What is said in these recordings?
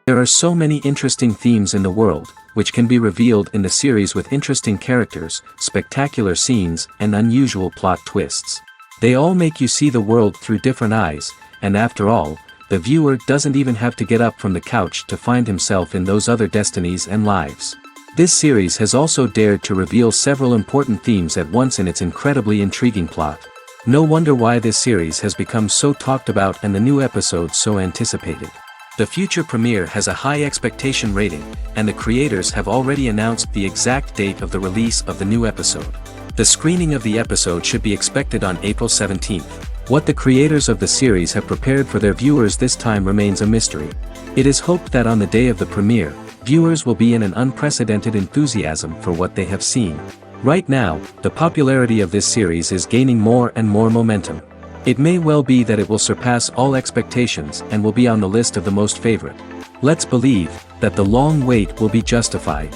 There are so many interesting themes in the world, which can be revealed in the series with interesting characters, spectacular scenes, and unusual plot twists. They all make you see the world through different eyes, and after all, the viewer doesn't even have to get up from the couch to find himself in those other destinies and lives. This series has also dared to reveal several important themes at once in its incredibly intriguing plot. No wonder why this series has become so talked about and the new episodes so anticipated. The future premiere has a high expectation rating, and the creators have already announced the exact date of the release of the new episode. The screening of the episode should be expected on April 17th. What the creators of the series have prepared for their viewers this time remains a mystery. It is hoped that on the day of the premiere, viewers will be in an unprecedented enthusiasm for what they have seen. Right now, the popularity of this series is gaining more and more momentum. It may well be that it will surpass all expectations and will be on the list of the most favorite. Let's believe that the long wait will be justified.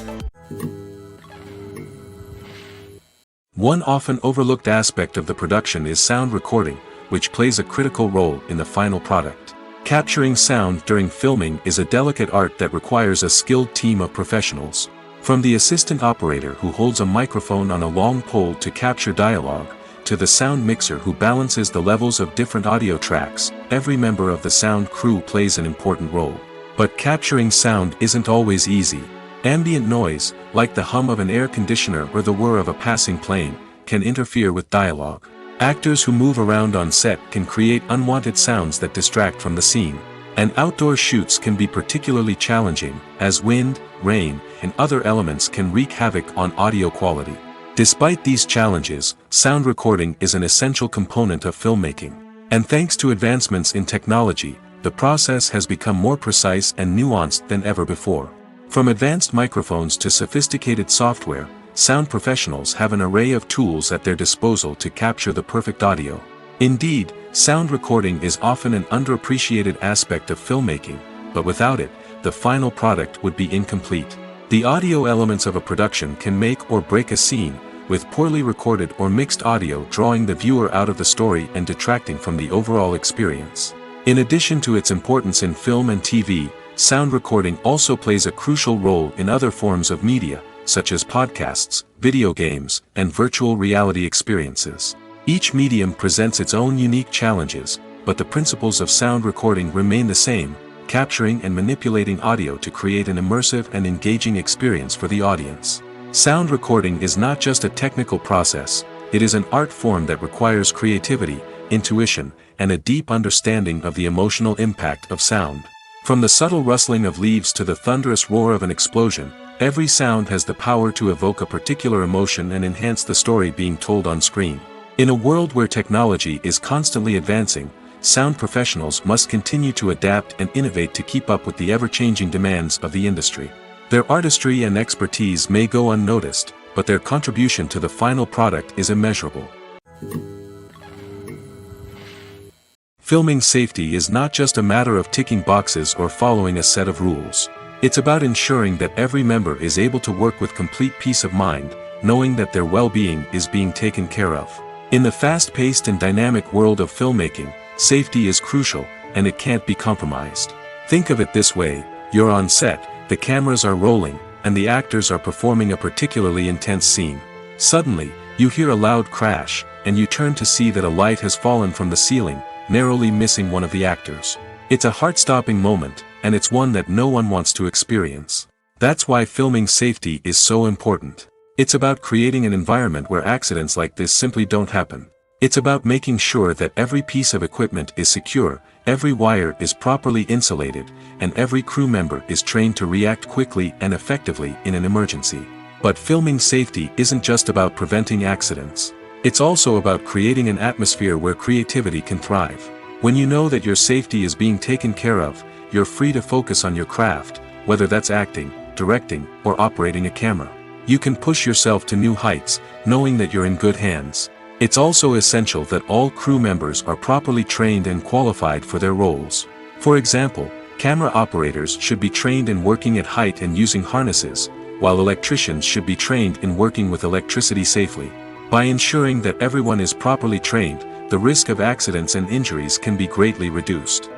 One often overlooked aspect of the production is sound recording, which plays a critical role in the final product. Capturing sound during filming is a delicate art that requires a skilled team of professionals. From the assistant operator who holds a microphone on a long pole to capture dialogue, to the sound mixer who balances the levels of different audio tracks, every member of the sound crew plays an important role. But capturing sound isn't always easy. Ambient noise, like the hum of an air conditioner or the whir of a passing plane, can interfere with dialogue. Actors who move around on set can create unwanted sounds that distract from the scene. And outdoor shoots can be particularly challenging, as wind, rain, and other elements can wreak havoc on audio quality. Despite these challenges, sound recording is an essential component of filmmaking. And thanks to advancements in technology, the process has become more precise and nuanced than ever before. From advanced microphones to sophisticated software, sound professionals have an array of tools at their disposal to capture the perfect audio. Indeed, sound recording is often an underappreciated aspect of filmmaking, but without it, the final product would be incomplete. The audio elements of a production can make or break a scene, with poorly recorded or mixed audio drawing the viewer out of the story and detracting from the overall experience. In addition to its importance in film and TV, sound recording also plays a crucial role in other forms of media, such as podcasts, video games, and virtual reality experiences. Each medium presents its own unique challenges, but the principles of sound recording remain the same, capturing and manipulating audio to create an immersive and engaging experience for the audience. Sound recording is not just a technical process, it is an art form that requires creativity, intuition, and a deep understanding of the emotional impact of sound. From the subtle rustling of leaves to the thunderous roar of an explosion, every sound has the power to evoke a particular emotion and enhance the story being told on screen. In a world where technology is constantly advancing, sound professionals must continue to adapt and innovate to keep up with the ever-changing demands of the industry. Their artistry and expertise may go unnoticed, but their contribution to the final product is immeasurable. Filming safety is not just a matter of ticking boxes or following a set of rules. It's about ensuring that every member is able to work with complete peace of mind, knowing that their well-being is being taken care of. In the fast-paced and dynamic world of filmmaking, safety is crucial, and it can't be compromised. Think of it this way: you're on set, the cameras are rolling, and the actors are performing a particularly intense scene. Suddenly, you hear a loud crash, and you turn to see that a light has fallen from the ceiling, narrowly missing one of the actors. It's a heart-stopping moment, and it's one that no one wants to experience. That's why filming safety is so important. It's about creating an environment where accidents like this simply don't happen. It's about making sure that every piece of equipment is secure, every wire is properly insulated, and every crew member is trained to react quickly and effectively in an emergency. But filming safety isn't just about preventing accidents. It's also about creating an atmosphere where creativity can thrive. When you know that your safety is being taken care of, you're free to focus on your craft, whether that's acting, directing, or operating a camera. You can push yourself to new heights, knowing that you're in good hands. It's also essential that all crew members are properly trained and qualified for their roles. For example, camera operators should be trained in working at height and using harnesses, while electricians should be trained in working with electricity safely. By ensuring that everyone is properly trained, the risk of accidents and injuries can be greatly reduced.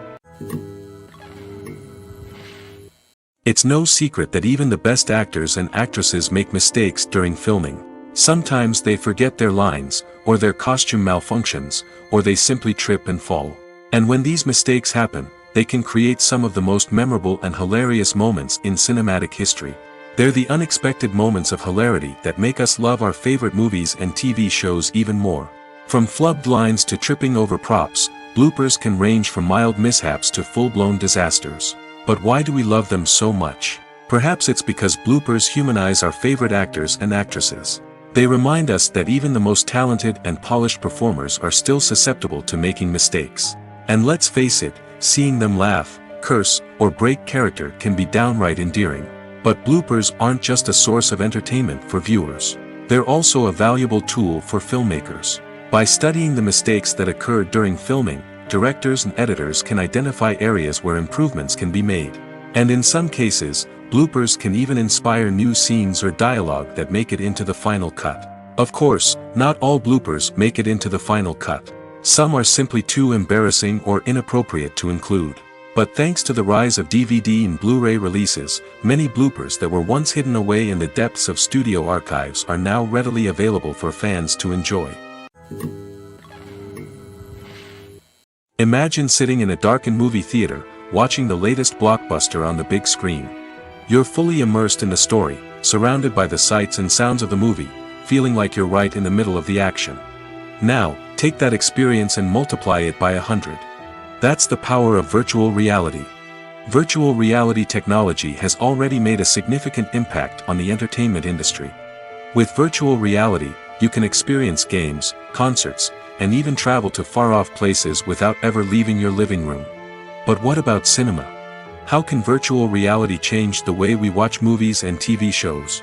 It's no secret that even the best actors and actresses make mistakes during filming. Sometimes they forget their lines, or their costume malfunctions, or they simply trip and fall. And when these mistakes happen, they can create some of the most memorable and hilarious moments in cinematic history. They're the unexpected moments of hilarity that make us love our favorite movies and TV shows even more. From flubbed lines to tripping over props, bloopers can range from mild mishaps to full-blown disasters. But why do we love them so much? Perhaps it's because bloopers humanize our favorite actors and actresses. They remind us that even the most talented and polished performers are still susceptible to making mistakes. And let's face it, seeing them laugh, curse, or break character can be downright endearing. But bloopers aren't just a source of entertainment for viewers. They're also a valuable tool for filmmakers. By studying the mistakes that occur during filming, directors and editors can identify areas where improvements can be made. And in some cases, bloopers can even inspire new scenes or dialogue that make it into the final cut. Of course, not all bloopers make it into the final cut. Some are simply too embarrassing or inappropriate to include. But thanks to the rise of DVD and Blu-ray releases, many bloopers that were once hidden away in the depths of studio archives are now readily available for fans to enjoy. Imagine sitting in a darkened movie theater, watching the latest blockbuster on the big screen. You're fully immersed in the story, surrounded by the sights and sounds of the movie, feeling like you're right in the middle of the action. Now, take that experience and multiply it by 100. That's the power of virtual reality. Virtual reality technology has already made a significant impact on the entertainment industry. With virtual reality, you can experience games, concerts, and even travel to far-off places without ever leaving your living room. But what about cinema? How can virtual reality change the way we watch movies and TV shows?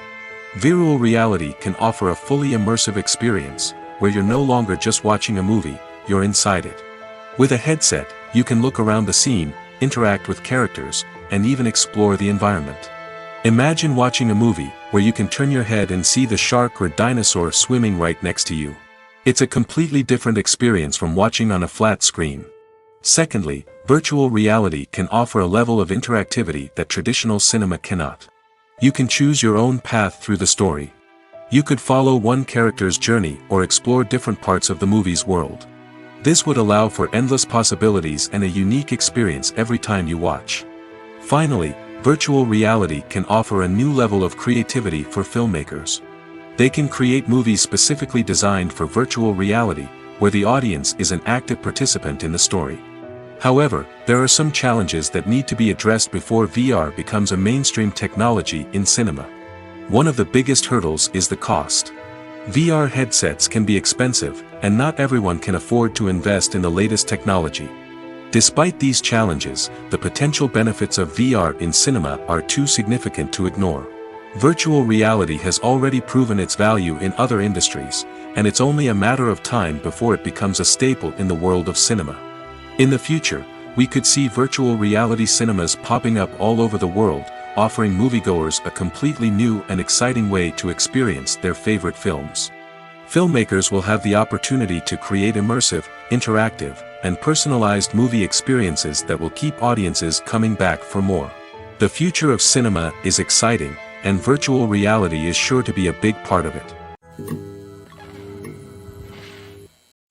Virtual reality can offer a fully immersive experience, where you're no longer just watching a movie, you're inside it. With a headset, you can look around the scene, interact with characters, and even explore the environment. Imagine watching a movie, where you can turn your head and see the shark or dinosaur swimming right next to you. It's a completely different experience from watching on a flat screen. Secondly, virtual reality can offer a level of interactivity that traditional cinema cannot. You can choose your own path through the story. You could follow one character's journey or explore different parts of the movie's world. This would allow for endless possibilities and a unique experience every time you watch. Finally, virtual reality can offer a new level of creativity for filmmakers. They can create movies specifically designed for virtual reality, where the audience is an active participant in the story. However, there are some challenges that need to be addressed before VR becomes a mainstream technology in cinema. One of the biggest hurdles is the cost. VR headsets can be expensive, and not everyone can afford to invest in the latest technology. Despite these challenges, the potential benefits of VR in cinema are too significant to ignore. Virtual reality has already proven its value in other industries, and it's only a matter of time before it becomes a staple in the world of cinema. In the future, we could see virtual reality cinemas popping up all over the world, offering moviegoers a completely new and exciting way to experience their favorite films. Filmmakers will have the opportunity to create immersive, interactive, and personalized movie experiences that will keep audiences coming back for more. The future of cinema is exciting, and virtual reality is sure to be a big part of it.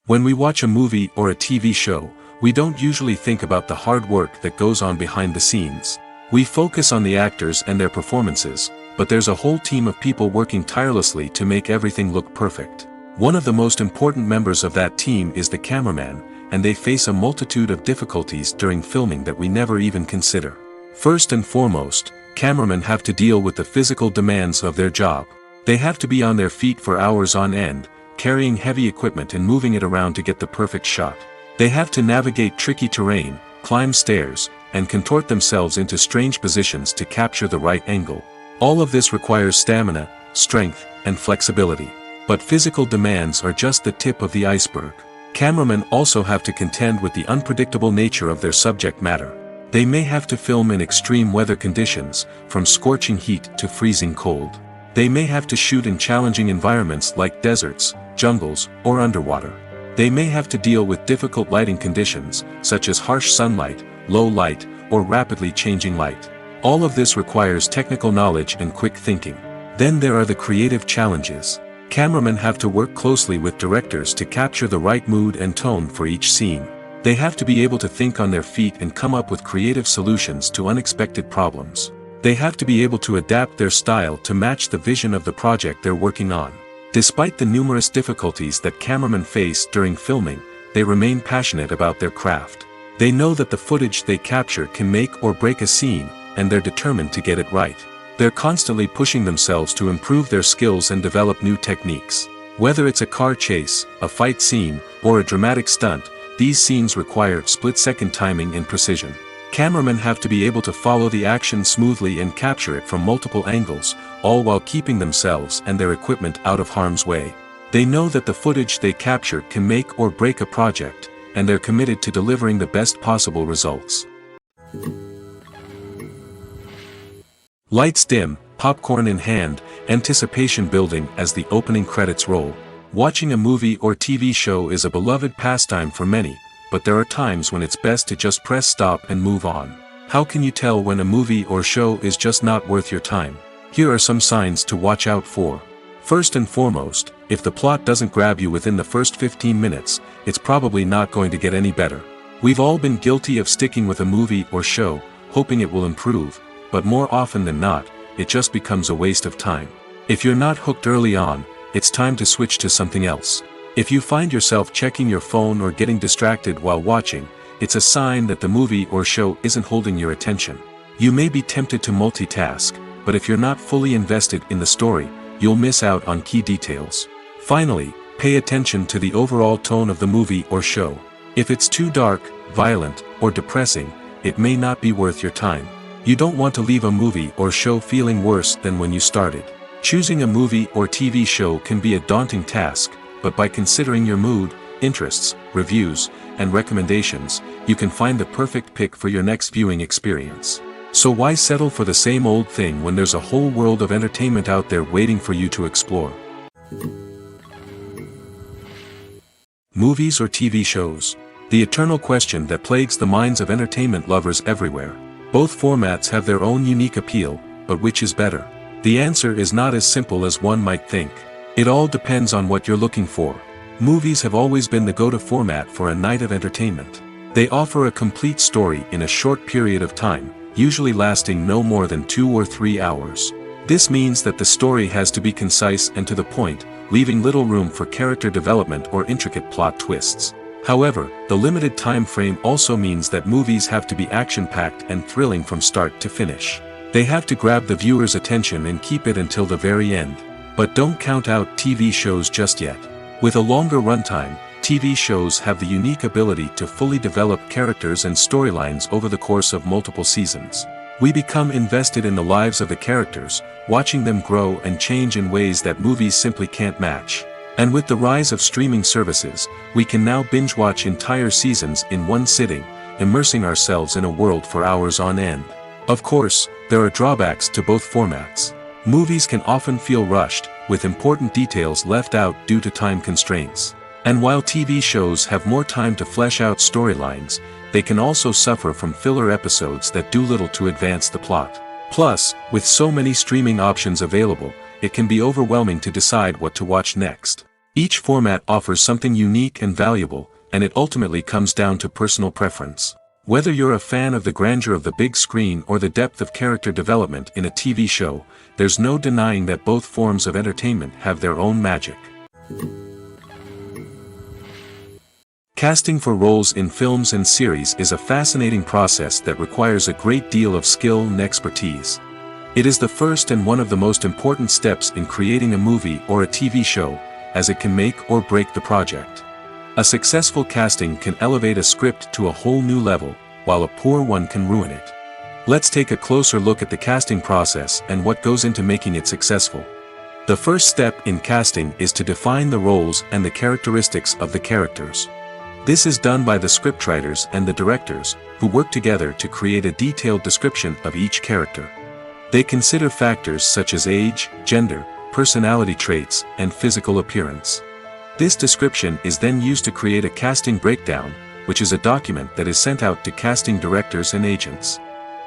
When we watch a movie or a TV show, we don't usually think about the hard work that goes on behind the scenes. We focus on the actors and their performances, but there's a whole team of people working tirelessly to make everything look perfect. One of the most important members of that team is the cameraman, and they face a multitude of difficulties during filming that we never even consider. First and foremost, cameramen have to deal with the physical demands of their job. They have to be on their feet for hours on end, carrying heavy equipment and moving it around to get the perfect shot. They have to navigate tricky terrain, climb stairs, and contort themselves into strange positions to capture the right angle. All of this requires stamina, strength, and flexibility. But physical demands are just the tip of the iceberg. Cameramen also have to contend with the unpredictable nature of their subject matter. They may have to film in extreme weather conditions, from scorching heat to freezing cold. They may have to shoot in challenging environments like deserts, jungles, or underwater. They may have to deal with difficult lighting conditions, such as harsh sunlight, low light, or rapidly changing light. All of this requires technical knowledge and quick thinking. Then there are the creative challenges. Cameramen have to work closely with directors to capture the right mood and tone for each scene. They have to be able to think on their feet and come up with creative solutions to unexpected problems. They have to be able to adapt their style to match the vision of the project they're working on. Despite the numerous difficulties that cameramen face during filming, they remain passionate about their craft. They know that the footage they capture can make or break a scene, and they're determined to get it right. They're constantly pushing themselves to improve their skills and develop new techniques. Whether it's a car chase, a fight scene, or a dramatic stunt, these scenes require split-second timing and precision. Cameramen have to be able to follow the action smoothly and capture it from multiple angles, all while keeping themselves and their equipment out of harm's way. They know that the footage they capture can make or break a project, and they're committed to delivering the best possible results. Lights dim, popcorn in hand, anticipation building as the opening credits roll. Watching a movie or TV show is a beloved pastime for many, but there are times when it's best to just press stop and move on. How can you tell when a movie or show is just not worth your time? Here are some signs to watch out for. First and foremost, if the plot doesn't grab you within the first 15 minutes, it's probably not going to get any better. We've all been guilty of sticking with a movie or show, hoping it will improve, but more often than not, it just becomes a waste of time. If you're not hooked early on, it's time to switch to something else. If you find yourself checking your phone or getting distracted while watching, it's a sign that the movie or show isn't holding your attention. You may be tempted to multitask, but if you're not fully invested in the story, you'll miss out on key details. Finally, pay attention to the overall tone of the movie or show. If it's too dark, violent, or depressing, it may not be worth your time. You don't want to leave a movie or show feeling worse than when you started. Choosing a movie or TV show can be a daunting task, but by considering your mood, interests, reviews, and recommendations, you can find the perfect pick for your next viewing experience. So why settle for the same old thing when there's a whole world of entertainment out there waiting for you to explore? Movies or TV shows? The eternal question that plagues the minds of entertainment lovers everywhere. Both formats have their own unique appeal, but which is better? The answer is not as simple as one might think. It all depends on what you're looking for. Movies have always been the go-to format for a night of entertainment. They offer a complete story in a short period of time, usually lasting no more than 2 or 3 hours. This means that the story has to be concise and to the point, leaving little room for character development or intricate plot twists. However, the limited time frame also means that movies have to be action-packed and thrilling from start to finish. They have to grab the viewer's attention and keep it until the very end. But don't count out TV shows just yet. With a longer runtime, TV shows have the unique ability to fully develop characters and storylines over the course of multiple seasons. We become invested in the lives of the characters, watching them grow and change in ways that movies simply can't match. And with the rise of streaming services, we can now binge-watch entire seasons in one sitting, immersing ourselves in a world for hours on end. Of course, there are drawbacks to both formats. Movies can often feel rushed, with important details left out due to time constraints. And while TV shows have more time to flesh out storylines, they can also suffer from filler episodes that do little to advance the plot. Plus, with so many streaming options available, it can be overwhelming to decide what to watch next. Each format offers something unique and valuable, and it ultimately comes down to personal preference. Whether you're a fan of the grandeur of the big screen or the depth of character development in a TV show, there's no denying that both forms of entertainment have their own magic. Casting for roles in films and series is a fascinating process that requires a great deal of skill and expertise. It is the first and one of the most important steps in creating a movie or a TV show, as it can make or break the project. A successful casting can elevate a script to a whole new level, while a poor one can ruin it. Let's take a closer look at the casting process and what goes into making it successful. The first step in casting is to define the roles and the characteristics of the characters. This is done by the scriptwriters and the directors, who work together to create a detailed description of each character. They consider factors such as age, gender, personality traits, and physical appearance. This description is then used to create a casting breakdown, which is a document that is sent out to casting directors and agents.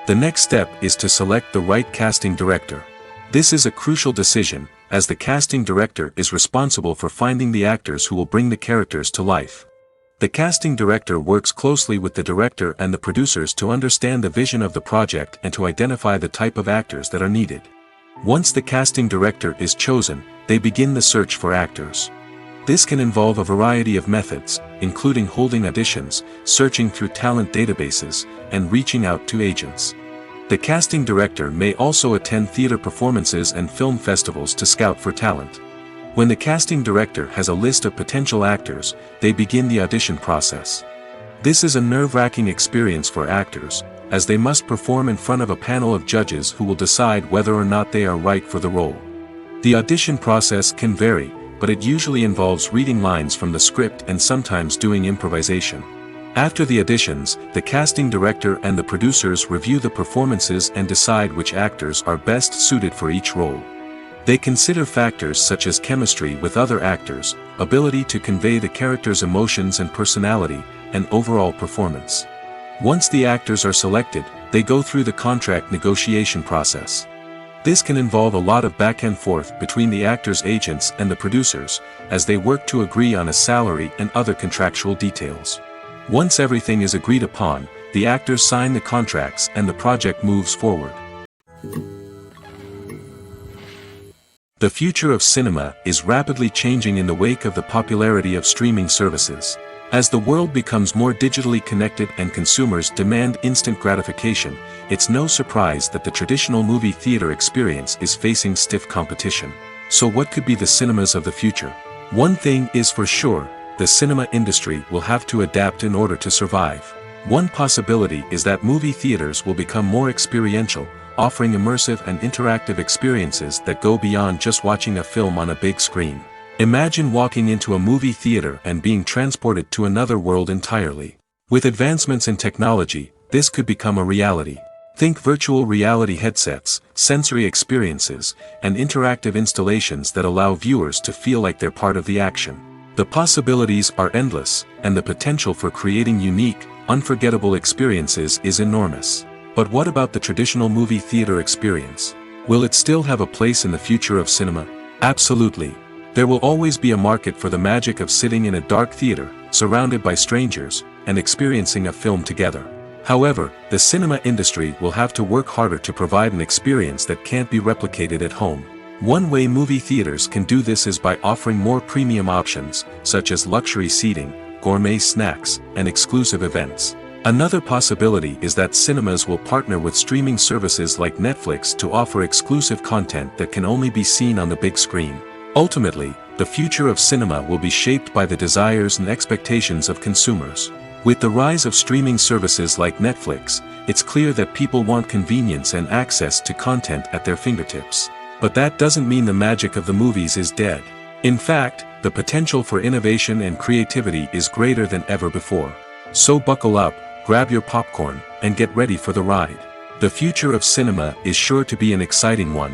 The next step is to select the right casting director. This is a crucial decision, as the casting director is responsible for finding the actors who will bring the characters to life. The casting director works closely with the director and the producers to understand the vision of the project and to identify the type of actors that are needed. Once the casting director is chosen, they begin the search for actors. This can involve a variety of methods, including holding auditions, searching through talent databases, and reaching out to agents. The casting director may also attend theater performances and film festivals to scout for talent. When the casting director has a list of potential actors, they begin the audition process. This is a nerve-wracking experience for actors, as they must perform in front of a panel of judges who will decide whether or not they are right for the role. The audition process can vary, but it usually involves reading lines from the script and sometimes doing improvisation. After the auditions, the casting director and the producers review the performances and decide which actors are best suited for each role. They consider factors such as chemistry with other actors, ability to convey the character's emotions and personality, and overall performance. Once the actors are selected, they go through the contract negotiation process. This can involve a lot of back and forth between the actors' agents and the producers, as they work to agree on a salary and other contractual details. Once everything is agreed upon, the actors sign the contracts and the project moves forward. The future of cinema is rapidly changing in the wake of the popularity of streaming services. As the world becomes more digitally connected and consumers demand instant gratification, it's no surprise that the traditional movie theater experience is facing stiff competition. So what could be the cinemas of the future? One thing is for sure, the cinema industry will have to adapt in order to survive. One possibility is that movie theaters will become more experiential, offering immersive and interactive experiences that go beyond just watching a film on a big screen. Imagine walking into a movie theater and being transported to another world entirely. With advancements in technology, this could become a reality. Think virtual reality headsets, sensory experiences, and interactive installations that allow viewers to feel like they're part of the action. The possibilities are endless, and the potential for creating unique, unforgettable experiences is enormous. But what about the traditional movie theater experience? Will it still have a place in the future of cinema? Absolutely. There will always be a market for the magic of sitting in a dark theater, surrounded by strangers, and experiencing a film together. However, the cinema industry will have to work harder to provide an experience that can't be replicated at home. One way movie theaters can do this is by offering more premium options, such as luxury seating, gourmet snacks, and exclusive events. Another possibility is that cinemas will partner with streaming services like Netflix to offer exclusive content that can only be seen on the big screen. Ultimately, the future of cinema will be shaped by the desires and expectations of consumers. With the rise of streaming services like Netflix, it's clear that people want convenience and access to content at their fingertips. But that doesn't mean the magic of the movies is dead. In fact, the potential for innovation and creativity is greater than ever before. So buckle up, grab your popcorn, and get ready for the ride. The future of cinema is sure to be an exciting one.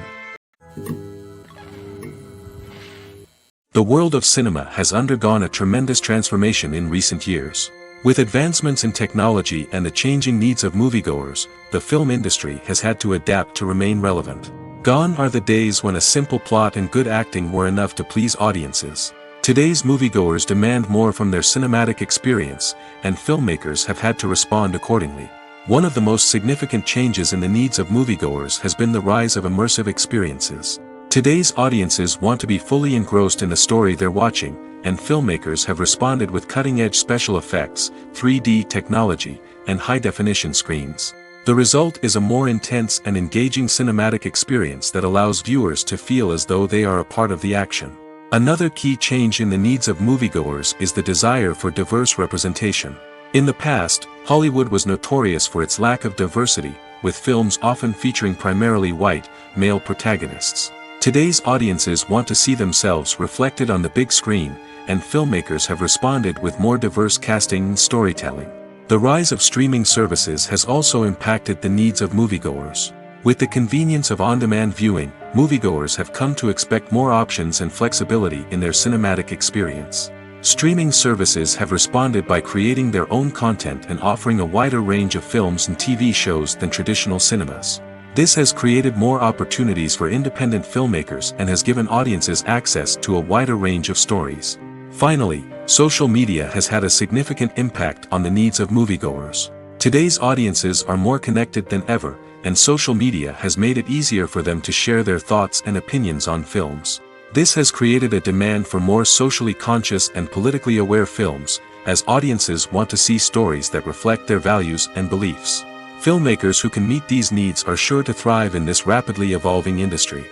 The world of cinema has undergone a tremendous transformation in recent years. With advancements in technology and the changing needs of moviegoers, the film industry has had to adapt to remain relevant. Gone are the days when a simple plot and good acting were enough to please audiences. Today's moviegoers demand more from their cinematic experience, and filmmakers have had to respond accordingly. One of the most significant changes in the needs of moviegoers has been the rise of immersive experiences. Today's audiences want to be fully engrossed in the story they're watching, and filmmakers have responded with cutting-edge special effects, 3D technology, and high-definition screens. The result is a more intense and engaging cinematic experience that allows viewers to feel as though they are a part of the action. Another key change in the needs of moviegoers is the desire for diverse representation. In the past, Hollywood was notorious for its lack of diversity, with films often featuring primarily white, male protagonists. Today's audiences want to see themselves reflected on the big screen, and filmmakers have responded with more diverse casting and storytelling. The rise of streaming services has also impacted the needs of moviegoers. With the convenience of on-demand viewing, moviegoers have come to expect more options and flexibility in their cinematic experience. Streaming services have responded by creating their own content and offering a wider range of films and TV shows than traditional cinemas. This has created more opportunities for independent filmmakers and has given audiences access to a wider range of stories. Finally, social media has had a significant impact on the needs of moviegoers. Today's audiences are more connected than ever, and social media has made it easier for them to share their thoughts and opinions on films. This has created a demand for more socially conscious and politically aware films, as audiences want to see stories that reflect their values and beliefs. Filmmakers who can meet these needs are sure to thrive in this rapidly evolving industry.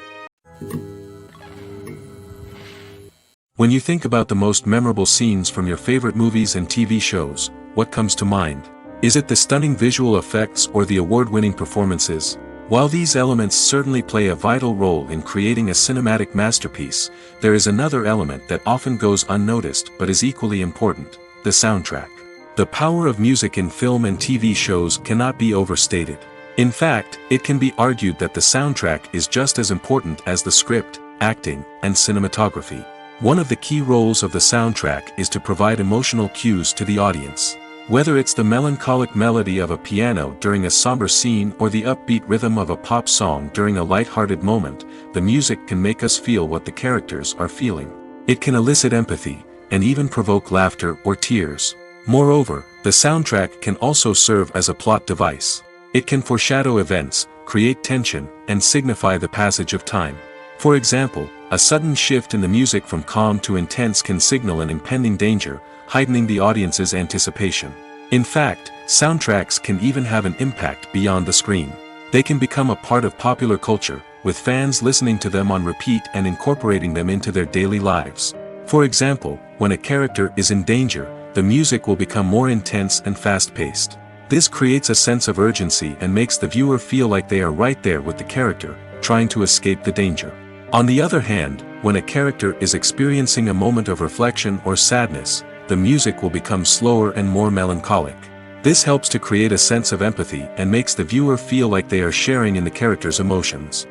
When you think about the most memorable scenes from your favorite movies and TV shows, what comes to mind? Is it the stunning visual effects or the award-winning performances? While these elements certainly play a vital role in creating a cinematic masterpiece, there is another element that often goes unnoticed but is equally important: the soundtrack. The power of music in film and TV shows cannot be overstated. In fact, it can be argued that the soundtrack is just as important as the script, acting, and cinematography. One of the key roles of the soundtrack is to provide emotional cues to the audience. Whether it's the melancholic melody of a piano during a somber scene or the upbeat rhythm of a pop song during a light-hearted moment, the music can make us feel what the characters are feeling. It can elicit empathy, and even provoke laughter or tears. Moreover, the soundtrack can also serve as a plot device. It can foreshadow events, create tension, and signify the passage of time. For example, a sudden shift in the music from calm to intense can signal an impending danger, heightening the audience's anticipation. In fact, soundtracks can even have an impact beyond the screen. They can become a part of popular culture, with fans listening to them on repeat and incorporating them into their daily lives. For example, when a character is in danger, the music will become more intense and fast-paced. This creates a sense of urgency and makes the viewer feel like they are right there with the character, trying to escape the danger. On the other hand, when a character is experiencing a moment of reflection or sadness, the music will become slower and more melancholic. This helps to create a sense of empathy and makes the viewer feel like they are sharing in the character's emotions.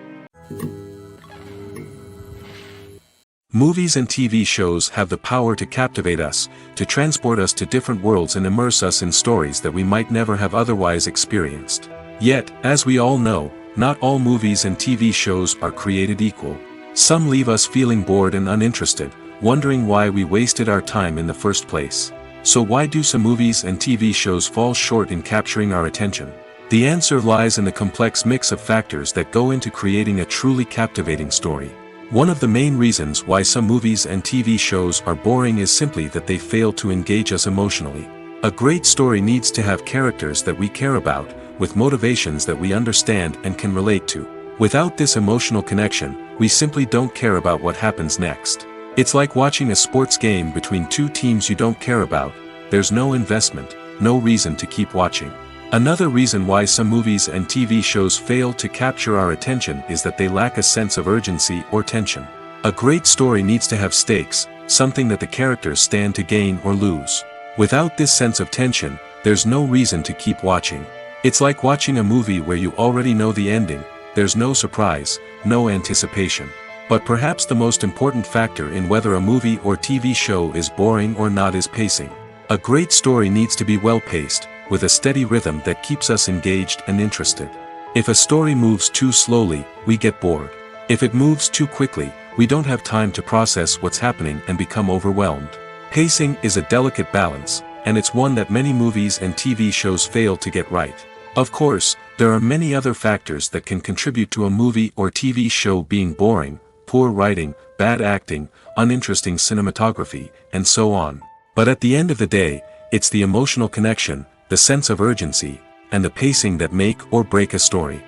Movies and TV shows have the power to captivate us, to transport us to different worlds and immerse us in stories that we might never have otherwise experienced. Yet, as we all know, not all movies and TV shows are created equal. Some leave us feeling bored and uninterested, wondering why we wasted our time in the first place. So why do some movies and TV shows fall short in capturing our attention? The answer lies in the complex mix of factors that go into creating a truly captivating story. One of the main reasons why some movies and TV shows are boring is simply that they fail to engage us emotionally. A great story needs to have characters that we care about, with motivations that we understand and can relate to. Without this emotional connection, we simply don't care about what happens next. It's like watching a sports game between two teams you don't care about. There's no investment, no reason to keep watching. Another reason why some movies and TV shows fail to capture our attention is that they lack a sense of urgency or tension. A great story needs to have stakes, something that the characters stand to gain or lose. Without this sense of tension, there's no reason to keep watching. It's like watching a movie where you already know the ending. There's no surprise, no anticipation. But perhaps the most important factor in whether a movie or TV show is boring or not is pacing. A great story needs to be well-paced, with a steady rhythm that keeps us engaged and interested. If a story moves too slowly, we get bored. If it moves too quickly, we don't have time to process what's happening and become overwhelmed. Pacing is a delicate balance, and it's one that many movies and TV shows fail to get right. Of course, there are many other factors that can contribute to a movie or TV show being boring: poor writing, bad acting, uninteresting cinematography, and so on. But at the end of the day, it's the emotional connection, the sense of urgency, and the pacing that make or break a story.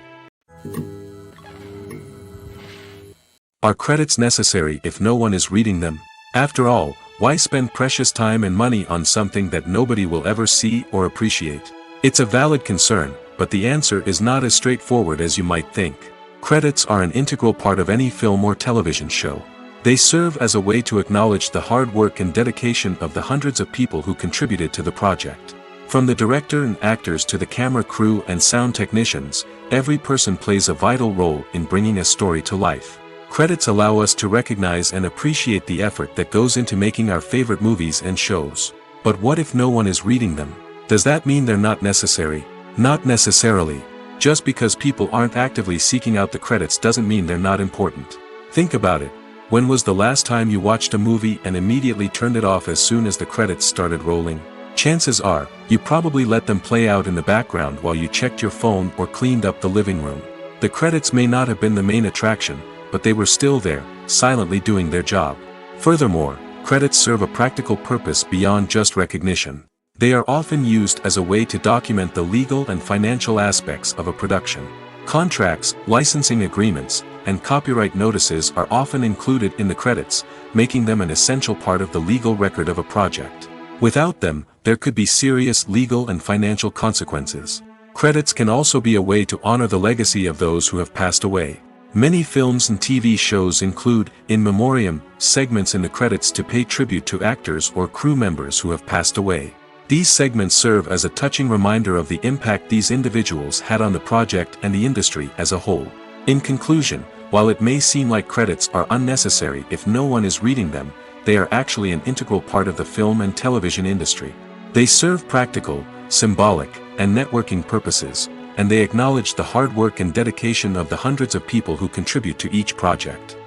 Are credits necessary if no one is reading them? After all, why spend precious time and money on something that nobody will ever see or appreciate? It's a valid concern, but the answer is not as straightforward as you might think. Credits are an integral part of any film or television show. They serve as a way to acknowledge the hard work and dedication of the hundreds of people who contributed to the project. From the director and actors to the camera crew and sound technicians, every person plays a vital role in bringing a story to life. Credits allow us to recognize and appreciate the effort that goes into making our favorite movies and shows. But what if no one is reading them? Does that mean they're not necessary? Not necessarily. Just because people aren't actively seeking out the credits doesn't mean they're not important. Think about it. When was the last time you watched a movie and immediately turned it off as soon as the credits started rolling? Chances are, you probably let them play out in the background while you checked your phone or cleaned up the living room. The credits may not have been the main attraction, but they were still there, silently doing their job. Furthermore, credits serve a practical purpose beyond just recognition. They are often used as a way to document the legal and financial aspects of a production. Contracts, licensing agreements, and copyright notices are often included in the credits, making them an essential part of the legal record of a project. Without them, there could be serious legal and financial consequences. Credits can also be a way to honor the legacy of those who have passed away. Many films and TV shows include, in memoriam, segments in the credits to pay tribute to actors or crew members who have passed away. These segments serve as a touching reminder of the impact these individuals had on the project and the industry as a whole. In conclusion, while it may seem like credits are unnecessary if no one is reading them, they are actually an integral part of the film and television industry. They serve practical, symbolic, and networking purposes, and they acknowledge the hard work and dedication of the hundreds of people who contribute to each project.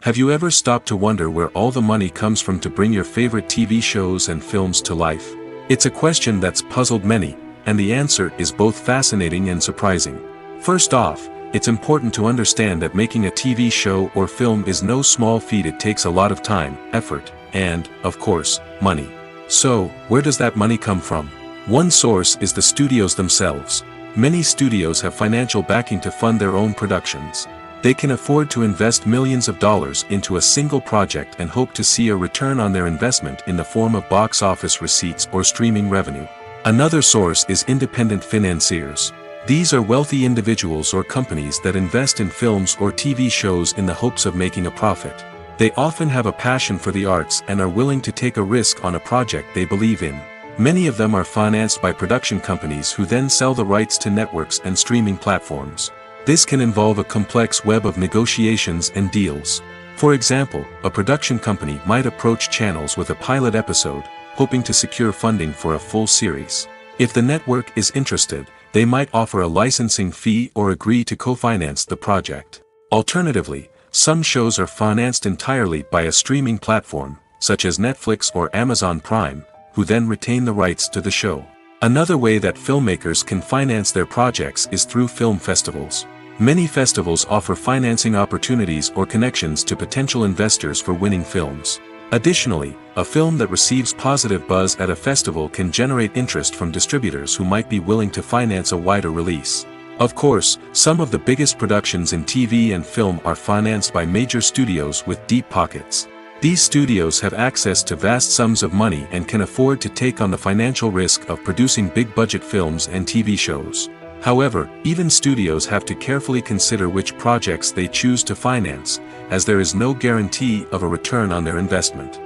Have you ever stopped to wonder where all the money comes from to bring your favorite TV shows and films to life? It's a question that's puzzled many, and the answer is both fascinating and surprising. First off, it's important to understand that making a TV show or film is no small feat. It takes a lot of time, effort, and, of course, money. So, where does that money come from? One source is the studios themselves. Many studios have financial backing to fund their own productions. They can afford to invest millions of dollars into a single project and hope to see a return on their investment in the form of box office receipts or streaming revenue. Another source is independent financiers. These are wealthy individuals or companies that invest in films or TV shows in the hopes of making a profit. They often have a passion for the arts and are willing to take a risk on a project they believe in. Many of them are financed by production companies who then sell the rights to networks and streaming platforms. This can involve a complex web of negotiations and deals. For example, a production company might approach channels with a pilot episode, hoping to secure funding for a full series. If the network is interested, they might offer a licensing fee or agree to co-finance the project. Alternatively, some shows are financed entirely by a streaming platform, such as Netflix or Amazon Prime, who then retain the rights to the show. Another way that filmmakers can finance their projects is through film festivals. Many festivals offer financing opportunities or connections to potential investors for winning films. Additionally, a film that receives positive buzz at a festival can generate interest from distributors who might be willing to finance a wider release. Of course, some of the biggest productions in TV and film are financed by major studios with deep pockets. These studios have access to vast sums of money and can afford to take on the financial risk of producing big-budget films and TV shows. However, even studios have to carefully consider which projects they choose to finance, as there is no guarantee of a return on their investment.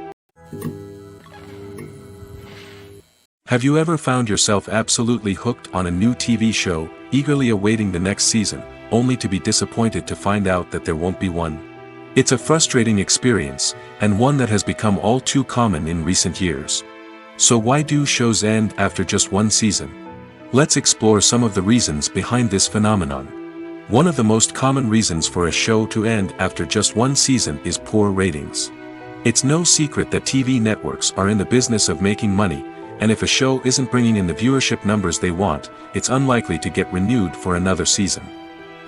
Have you ever found yourself absolutely hooked on a new TV show, eagerly awaiting the next season, only to be disappointed to find out that there won't be one? It's a frustrating experience, and one that has become all too common in recent years. So why do shows end after just one season? Let's explore some of the reasons behind this phenomenon. One of the most common reasons for a show to end after just one season is poor ratings. It's no secret that TV networks are in the business of making money, and if a show isn't bringing in the viewership numbers they want, it's unlikely to get renewed for another season.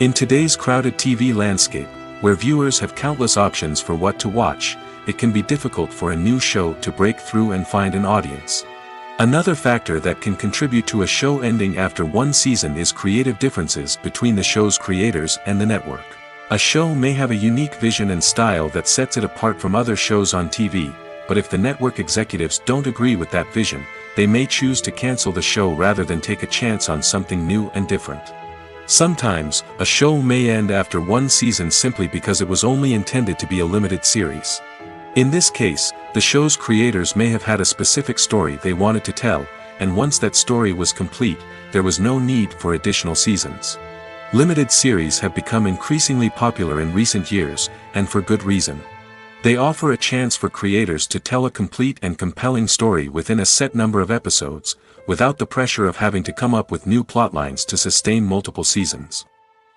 In today's crowded TV landscape, where viewers have countless options for what to watch, it can be difficult for a new show to break through and find an audience. Another factor that can contribute to a show ending after one season is creative differences between the show's creators and the network. A show may have a unique vision and style that sets it apart from other shows on TV, but if the network executives don't agree with that vision, they may choose to cancel the show rather than take a chance on something new and different. Sometimes, a show may end after one season simply because it was only intended to be a limited series. In this case, the show's creators may have had a specific story they wanted to tell, and once that story was complete, there was no need for additional seasons. Limited series have become increasingly popular in recent years, and for good reason. They offer a chance for creators to tell a complete and compelling story within a set number of episodes, without the pressure of having to come up with new plotlines to sustain multiple seasons.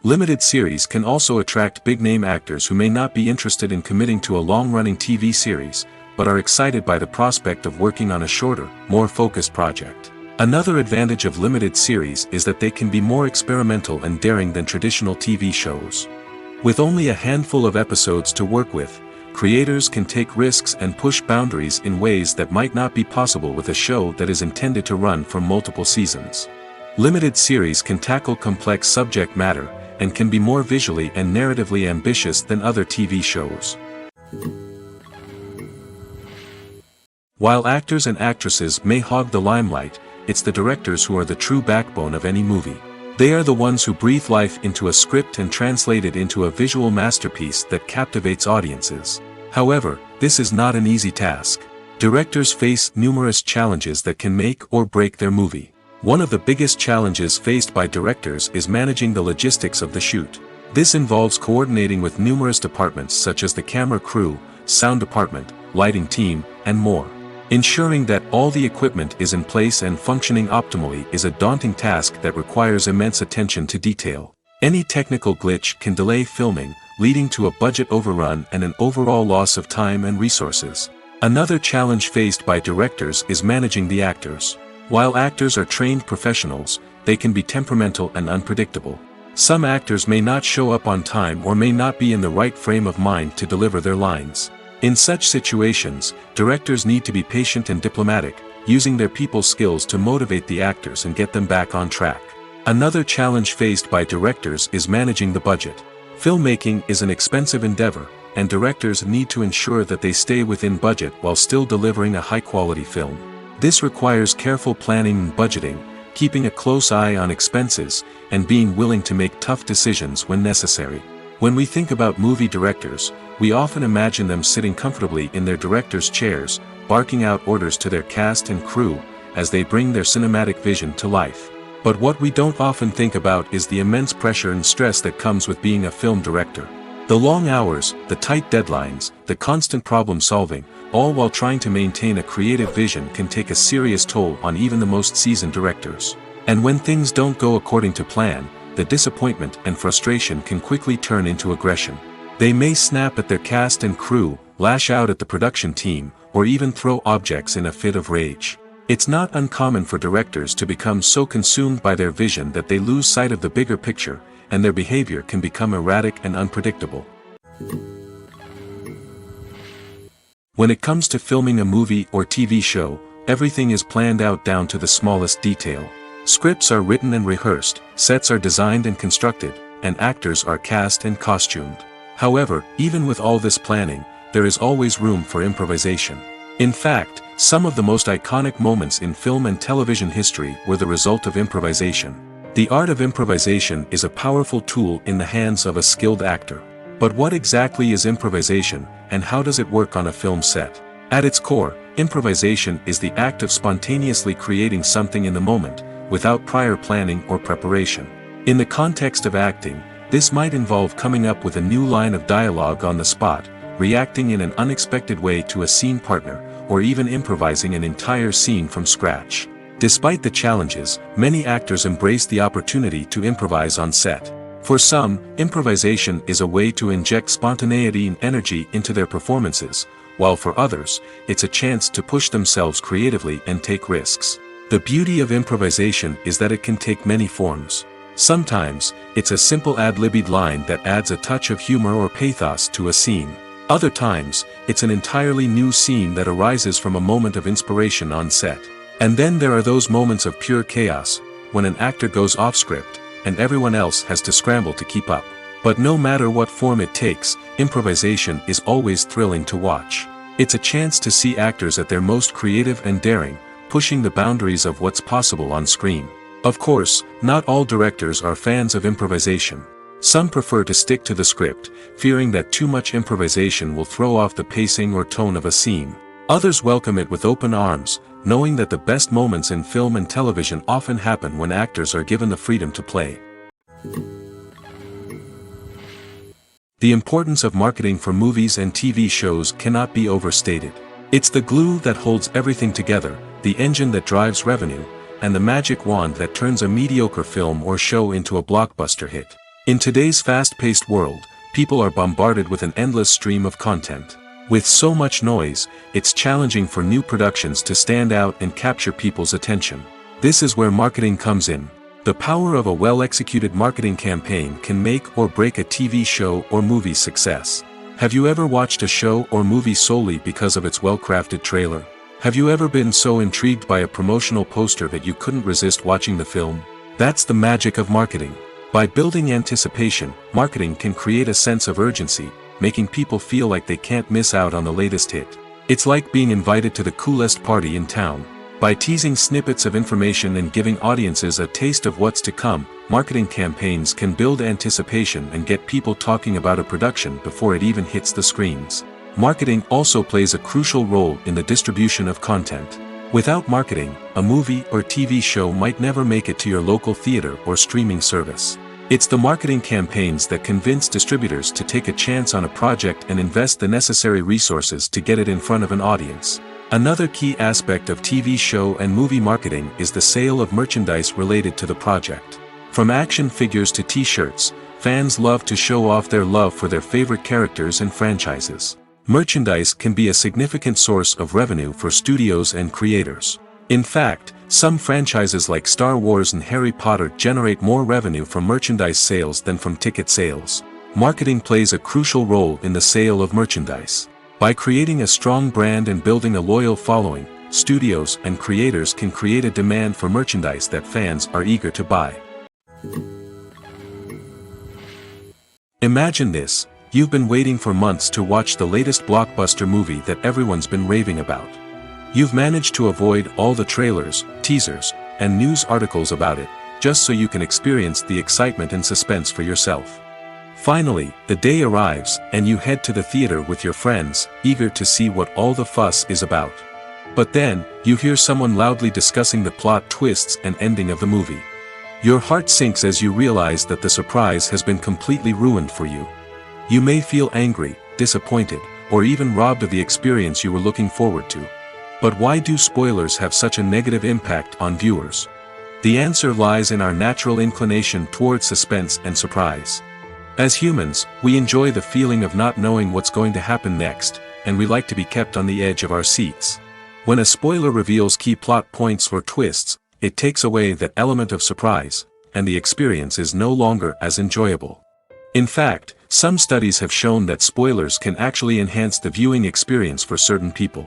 Limited series can also attract big-name actors who may not be interested in committing to a long-running TV series, but are excited by the prospect of working on a shorter, more focused project. Another advantage of limited series is that they can be more experimental and daring than traditional TV shows. With only a handful of episodes to work with, creators can take risks and push boundaries in ways that might not be possible with a show that is intended to run for multiple seasons. Limited series can tackle complex subject matter, and can be more visually and narratively ambitious than other TV shows. While actors and actresses may hog the limelight, it's the directors who are the true backbone of any movie. They are the ones who breathe life into a script and translate it into a visual masterpiece that captivates audiences. However, this is not an easy task. Directors face numerous challenges that can make or break their movie. One of the biggest challenges faced by directors is managing the logistics of the shoot. This involves coordinating with numerous departments such as the camera crew, sound department, lighting team, and more. Ensuring that all the equipment is in place and functioning optimally is a daunting task that requires immense attention to detail. Any technical glitch can delay filming, leading to a budget overrun and an overall loss of time and resources. Another challenge faced by directors is managing the actors. While actors are trained professionals, they can be temperamental and unpredictable. Some actors may not show up on time or may not be in the right frame of mind to deliver their lines. In such situations, directors need to be patient and diplomatic, using their people skills to motivate the actors and get them back on track. Another challenge faced by directors is managing the budget. Filmmaking is an expensive endeavor, and directors need to ensure that they stay within budget while still delivering a high-quality film. This requires careful planning and budgeting, keeping a close eye on expenses, and being willing to make tough decisions when necessary. When we think about movie directors, we often imagine them sitting comfortably in their director's chairs, barking out orders to their cast and crew, as they bring their cinematic vision to life. But what we don't often think about is the immense pressure and stress that comes with being a film director. The long hours, the tight deadlines, the constant problem solving, all while trying to maintain a creative vision can take a serious toll on even the most seasoned directors. And when things don't go according to plan, the disappointment and frustration can quickly turn into aggression. They may snap at their cast and crew, lash out at the production team, or even throw objects in a fit of rage. It's not uncommon for directors to become so consumed by their vision that they lose sight of the bigger picture, and their behavior can become erratic and unpredictable. When it comes to filming a movie or TV show, everything is planned out down to the smallest detail. Scripts are written and rehearsed, sets are designed and constructed, and actors are cast and costumed. However, even with all this planning, there is always room for improvisation. In fact, some of the most iconic moments in film and television history were the result of improvisation. The art of improvisation is a powerful tool in the hands of a skilled actor. But what exactly is improvisation, and how does it work on a film set? At its core, improvisation is the act of spontaneously creating something in the moment, without prior planning or preparation. In the context of acting, this might involve coming up with a new line of dialogue on the spot, reacting in an unexpected way to a scene partner, or even improvising an entire scene from scratch. Despite the challenges, many actors embrace the opportunity to improvise on set. For some, improvisation is a way to inject spontaneity and energy into their performances, while for others, it's a chance to push themselves creatively and take risks. The beauty of improvisation is that it can take many forms. Sometimes, it's a simple ad-libbed line that adds a touch of humor or pathos to a scene. Other times, it's an entirely new scene that arises from a moment of inspiration on set. And then there are those moments of pure chaos, when an actor goes off script, and everyone else has to scramble to keep up. But no matter what form it takes, improvisation is always thrilling to watch. It's a chance to see actors at their most creative and daring, pushing the boundaries of what's possible on screen. Of course, not all directors are fans of improvisation. Some prefer to stick to the script, fearing that too much improvisation will throw off the pacing or tone of a scene. Others welcome it with open arms, knowing that the best moments in film and television often happen when actors are given the freedom to play. The importance of marketing for movies and TV shows cannot be overstated. It's the glue that holds everything together, the engine that drives revenue, and the magic wand that turns a mediocre film or show into a blockbuster hit. In today's fast-paced world, people are bombarded with an endless stream of content. With so much noise, it's challenging for new productions to stand out and capture people's attention. This is where marketing comes in. The power of a well-executed marketing campaign can make or break a TV show or movie's success. Have you ever watched a show or movie solely because of its well-crafted trailer? Have you ever been so intrigued by a promotional poster that you couldn't resist watching the film? That's the magic of marketing. By building anticipation, marketing can create a sense of urgency, making people feel like they can't miss out on the latest hit. It's like being invited to the coolest party in town. By teasing snippets of information and giving audiences a taste of what's to come, marketing campaigns can build anticipation and get people talking about a production before it even hits the screens. Marketing also plays a crucial role in the distribution of content. Without marketing, a movie or TV show might never make it to your local theater or streaming service. It's the marketing campaigns that convince distributors to take a chance on a project and invest the necessary resources to get it in front of an audience. Another key aspect of TV show and movie marketing is the sale of merchandise related to the project. From action figures to t-shirts, fans love to show off their love for their favorite characters and franchises. Merchandise can be a significant source of revenue for studios and creators. In fact, some franchises like Star Wars and Harry Potter generate more revenue from merchandise sales than from ticket sales. Marketing plays a crucial role in the sale of merchandise. By creating a strong brand and building a loyal following, studios and creators can create a demand for merchandise that fans are eager to buy. Imagine this: you've been waiting for months to watch the latest blockbuster movie that everyone's been raving about. You've managed to avoid all the trailers, teasers, and news articles about it, just so you can experience the excitement and suspense for yourself. Finally, the day arrives, and you head to the theater with your friends, eager to see what all the fuss is about. But then, you hear someone loudly discussing the plot twists and ending of the movie. Your heart sinks as you realize that the surprise has been completely ruined for you. You may feel angry, disappointed, or even robbed of the experience you were looking forward to. But why do spoilers have such a negative impact on viewers? The answer lies in our natural inclination towards suspense and surprise. As humans, we enjoy the feeling of not knowing what's going to happen next, and we like to be kept on the edge of our seats. When a spoiler reveals key plot points or twists, it takes away that element of surprise, and the experience is no longer as enjoyable. In fact, some studies have shown that spoilers can actually enhance the viewing experience for certain people.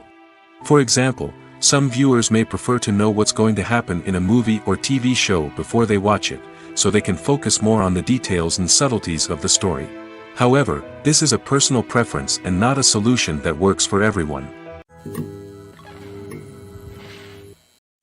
For example, some viewers may prefer to know what's going to happen in a movie or TV show before they watch it, so they can focus more on the details and subtleties of the story. However, this is a personal preference and not a solution that works for everyone.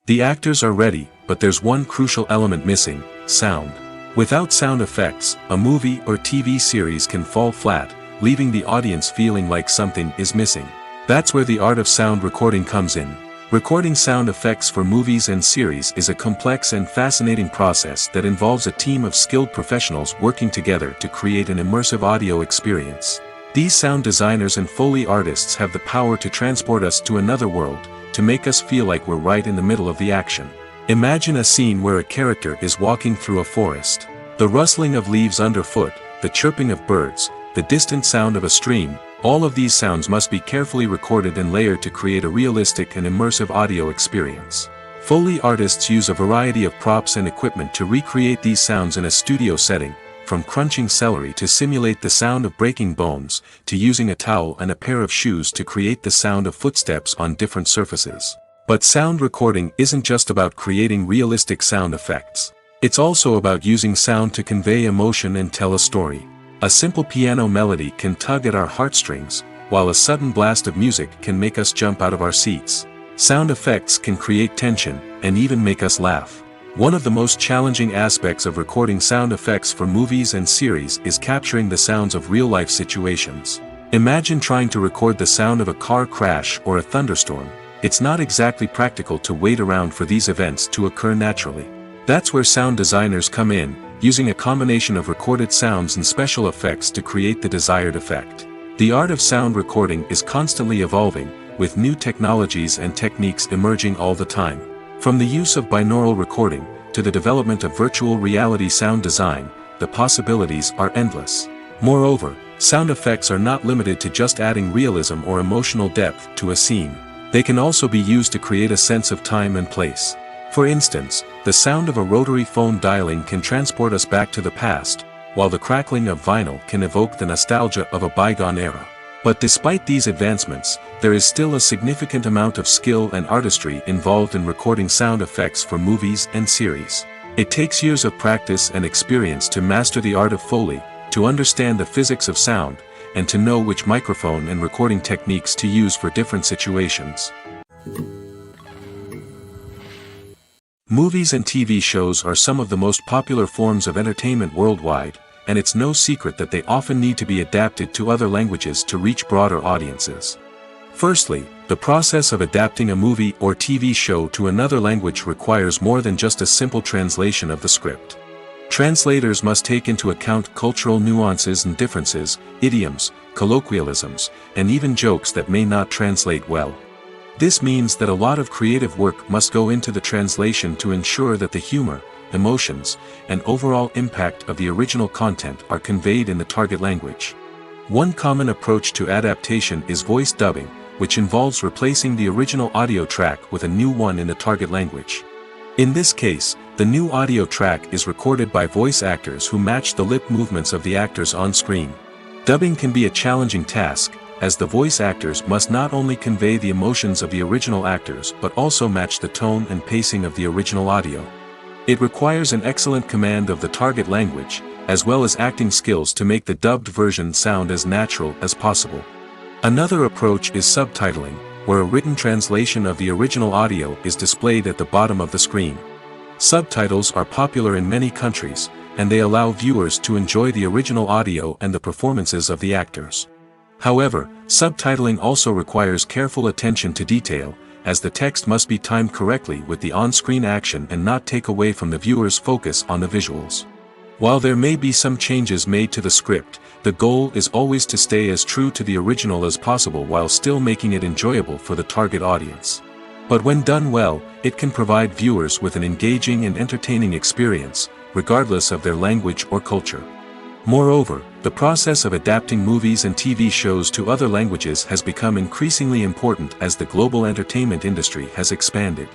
The actors are ready, but there's one crucial element missing: sound. Without sound effects, a movie or TV series can fall flat, leaving the audience feeling like something is missing. That's where the art of sound recording comes in. Recording sound effects for movies and series is a complex and fascinating process that involves a team of skilled professionals working together to create an immersive audio experience. These sound designers and Foley artists have the power to transport us to another world, to make us feel like we're right in the middle of the action. Imagine a scene where a character is walking through a forest. The rustling of leaves underfoot, the chirping of birds, the distant sound of a stream, all of these sounds must be carefully recorded and layered to create a realistic and immersive audio experience. Foley artists use a variety of props and equipment to recreate these sounds in a studio setting, from crunching celery to simulate the sound of breaking bones, to using a towel and a pair of shoes to create the sound of footsteps on different surfaces. But sound recording isn't just about creating realistic sound effects. It's also about using sound to convey emotion and tell a story. A simple piano melody can tug at our heartstrings, while a sudden blast of music can make us jump out of our seats. Sound effects can create tension, and even make us laugh. One of the most challenging aspects of recording sound effects for movies and series is capturing the sounds of real-life situations. Imagine trying to record the sound of a car crash or a thunderstorm. It's not exactly practical to wait around for these events to occur naturally. That's where sound designers come in, using a combination of recorded sounds and special effects to create the desired effect. The art of sound recording is constantly evolving, with new technologies and techniques emerging all the time. From the use of binaural recording, to the development of virtual reality sound design, the possibilities are endless. Moreover, sound effects are not limited to just adding realism or emotional depth to a scene. They can also be used to create a sense of time and place. For instance, the sound of a rotary phone dialing can transport us back to the past, while the crackling of vinyl can evoke the nostalgia of a bygone era. But despite these advancements, there is still a significant amount of skill and artistry involved in recording sound effects for movies and series. It takes years of practice and experience to master the art of Foley, to understand the physics of sound, and to know which microphone and recording techniques to use for different situations. Movies and TV shows are some of the most popular forms of entertainment worldwide, and it's no secret that they often need to be adapted to other languages to reach broader audiences. Firstly, the process of adapting a movie or TV show to another language requires more than just a simple translation of the script. Translators must take into account cultural nuances and differences, idioms, colloquialisms, and even jokes that may not translate well. This means that a lot of creative work must go into the translation to ensure that the humor, emotions, and overall impact of the original content are conveyed in the target language. One common approach to adaptation is voice dubbing, which involves replacing the original audio track with a new one in the target language. In this case, the new audio track is recorded by voice actors who match the lip movements of the actors on screen. Dubbing can be a challenging task, as the voice actors must not only convey the emotions of the original actors but also match the tone and pacing of the original audio. It requires an excellent command of the target language, as well as acting skills to make the dubbed version sound as natural as possible. Another approach is subtitling, where a written translation of the original audio is displayed at the bottom of the screen. Subtitles are popular in many countries, and they allow viewers to enjoy the original audio and the performances of the actors. However, subtitling also requires careful attention to detail, as the text must be timed correctly with the on-screen action and not take away from the viewer's focus on the visuals. While there may be some changes made to the script, the goal is always to stay as true to the original as possible while still making it enjoyable for the target audience. But when done well, it can provide viewers with an engaging and entertaining experience, regardless of their language or culture. Moreover, the process of adapting movies and TV shows to other languages has become increasingly important as the global entertainment industry has expanded.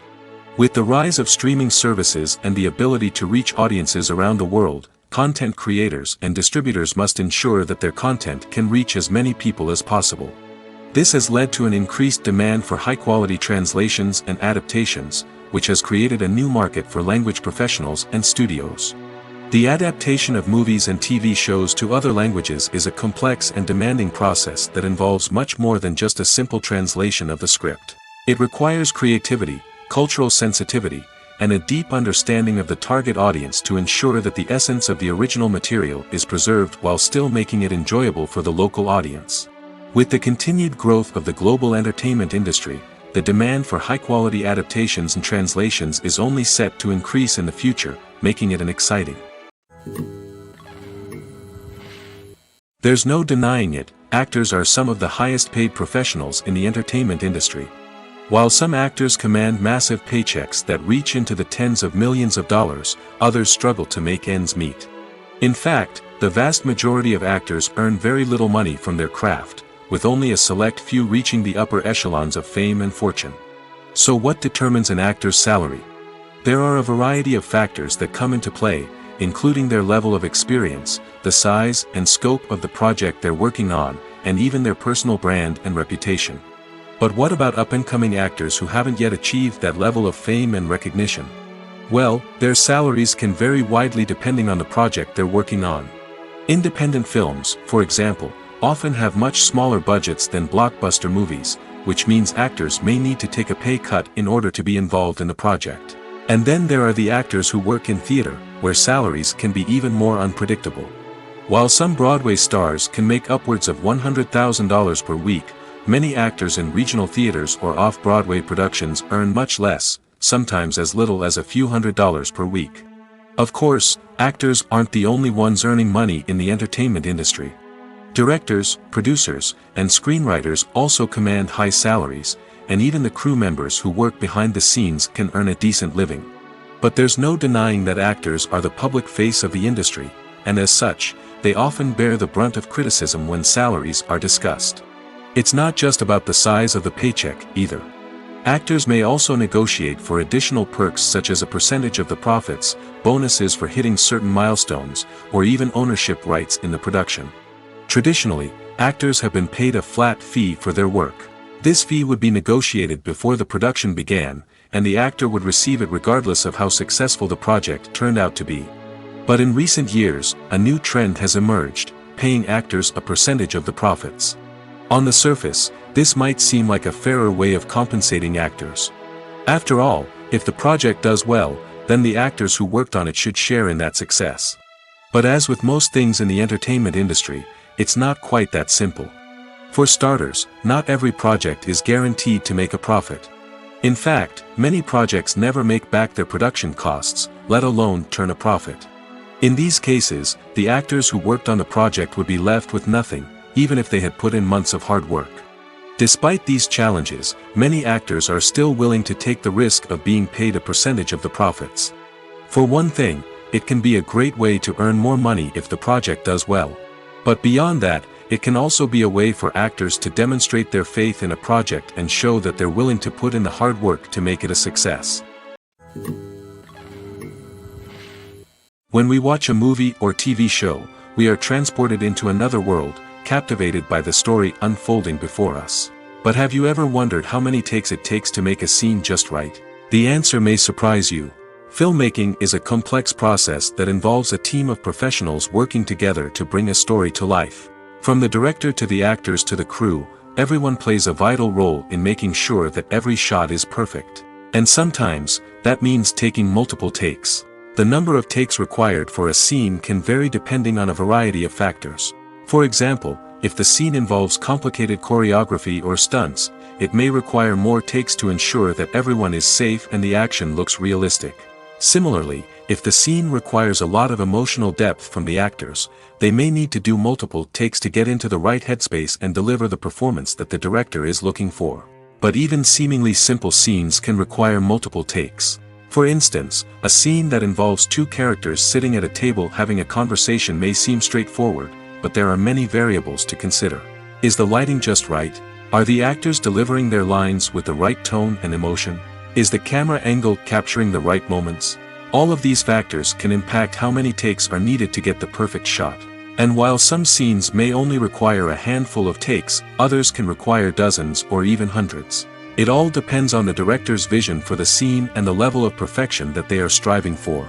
With the rise of streaming services and the ability to reach audiences around the world, content creators and distributors must ensure that their content can reach as many people as possible. This has led to an increased demand for high-quality translations and adaptations, which has created a new market for language professionals and studios. The adaptation of movies and TV shows to other languages is a complex and demanding process that involves much more than just a simple translation of the script. It requires creativity, cultural sensitivity, and a deep understanding of the target audience to ensure that the essence of the original material is preserved while still making it enjoyable for the local audience. With the continued growth of the global entertainment industry, the demand for high-quality adaptations and translations is only set to increase in the future, making it an exciting. There's no denying it, actors are some of the highest-paid professionals in the entertainment industry. While some actors command massive paychecks that reach into the tens of millions of dollars, others struggle to make ends meet. In fact, the vast majority of actors earn very little money from their craft, with only a select few reaching the upper echelons of fame and fortune. So what determines an actor's salary? There are a variety of factors that come into play, including their level of experience, the size and scope of the project they're working on, and even their personal brand and reputation. But what about up-and-coming actors who haven't yet achieved that level of fame and recognition? Well, their salaries can vary widely depending on the project they're working on. Independent films, for example, often have much smaller budgets than blockbuster movies, which means actors may need to take a pay cut in order to be involved in the project. And then there are the actors who work in theater, where salaries can be even more unpredictable. While some Broadway stars can make upwards of $100,000 per week, many actors in regional theaters or off-Broadway productions earn much less, sometimes as little as a few $100s per week. Of course, actors aren't the only ones earning money in the entertainment industry. Directors, producers, and screenwriters also command high salaries, and even the crew members who work behind the scenes can earn a decent living. But there's no denying that actors are the public face of the industry, and as such, they often bear the brunt of criticism when salaries are discussed. It's not just about the size of the paycheck, either. Actors may also negotiate for additional perks such as a percentage of the profits, bonuses for hitting certain milestones, or even ownership rights in the production. Traditionally, actors have been paid a flat fee for their work. This fee would be negotiated before the production began, and the actor would receive it regardless of how successful the project turned out to be. But in recent years, a new trend has emerged, paying actors a percentage of the profits. On the surface, this might seem like a fairer way of compensating actors. After all, if the project does well, then the actors who worked on it should share in that success. But as with most things in the entertainment industry, it's not quite that simple. For starters, not every project is guaranteed to make a profit. In fact, many projects never make back their production costs, let alone turn a profit. In these cases, the actors who worked on the project would be left with nothing, even if they had put in months of hard work. Despite these challenges, many actors are still willing to take the risk of being paid a percentage of the profits. For one thing, it can be a great way to earn more money if the project does well. But beyond that, it can also be a way for actors to demonstrate their faith in a project and show that they're willing to put in the hard work to make it a success. When we watch a movie or TV show, we are transported into another world, captivated by the story unfolding before us. But have you ever wondered how many takes it takes to make a scene just right? The answer may surprise you. Filmmaking is a complex process that involves a team of professionals working together to bring a story to life. From the director to the actors to the crew, everyone plays a vital role in making sure that every shot is perfect. And sometimes, that means taking multiple takes. The number of takes required for a scene can vary depending on a variety of factors. For example, if the scene involves complicated choreography or stunts, it may require more takes to ensure that everyone is safe and the action looks realistic. Similarly, if the scene requires a lot of emotional depth from the actors, they may need to do multiple takes to get into the right headspace and deliver the performance that the director is looking for. But even seemingly simple scenes can require multiple takes. For instance, a scene that involves two characters sitting at a table having a conversation may seem straightforward, but there are many variables to consider. Is the lighting just right? Are the actors delivering their lines with the right tone and emotion? Is the camera angle capturing the right moments? All of these factors can impact how many takes are needed to get the perfect shot. And while some scenes may only require a handful of takes, others can require dozens or even hundreds. It all depends on the director's vision for the scene and the level of perfection that they are striving for.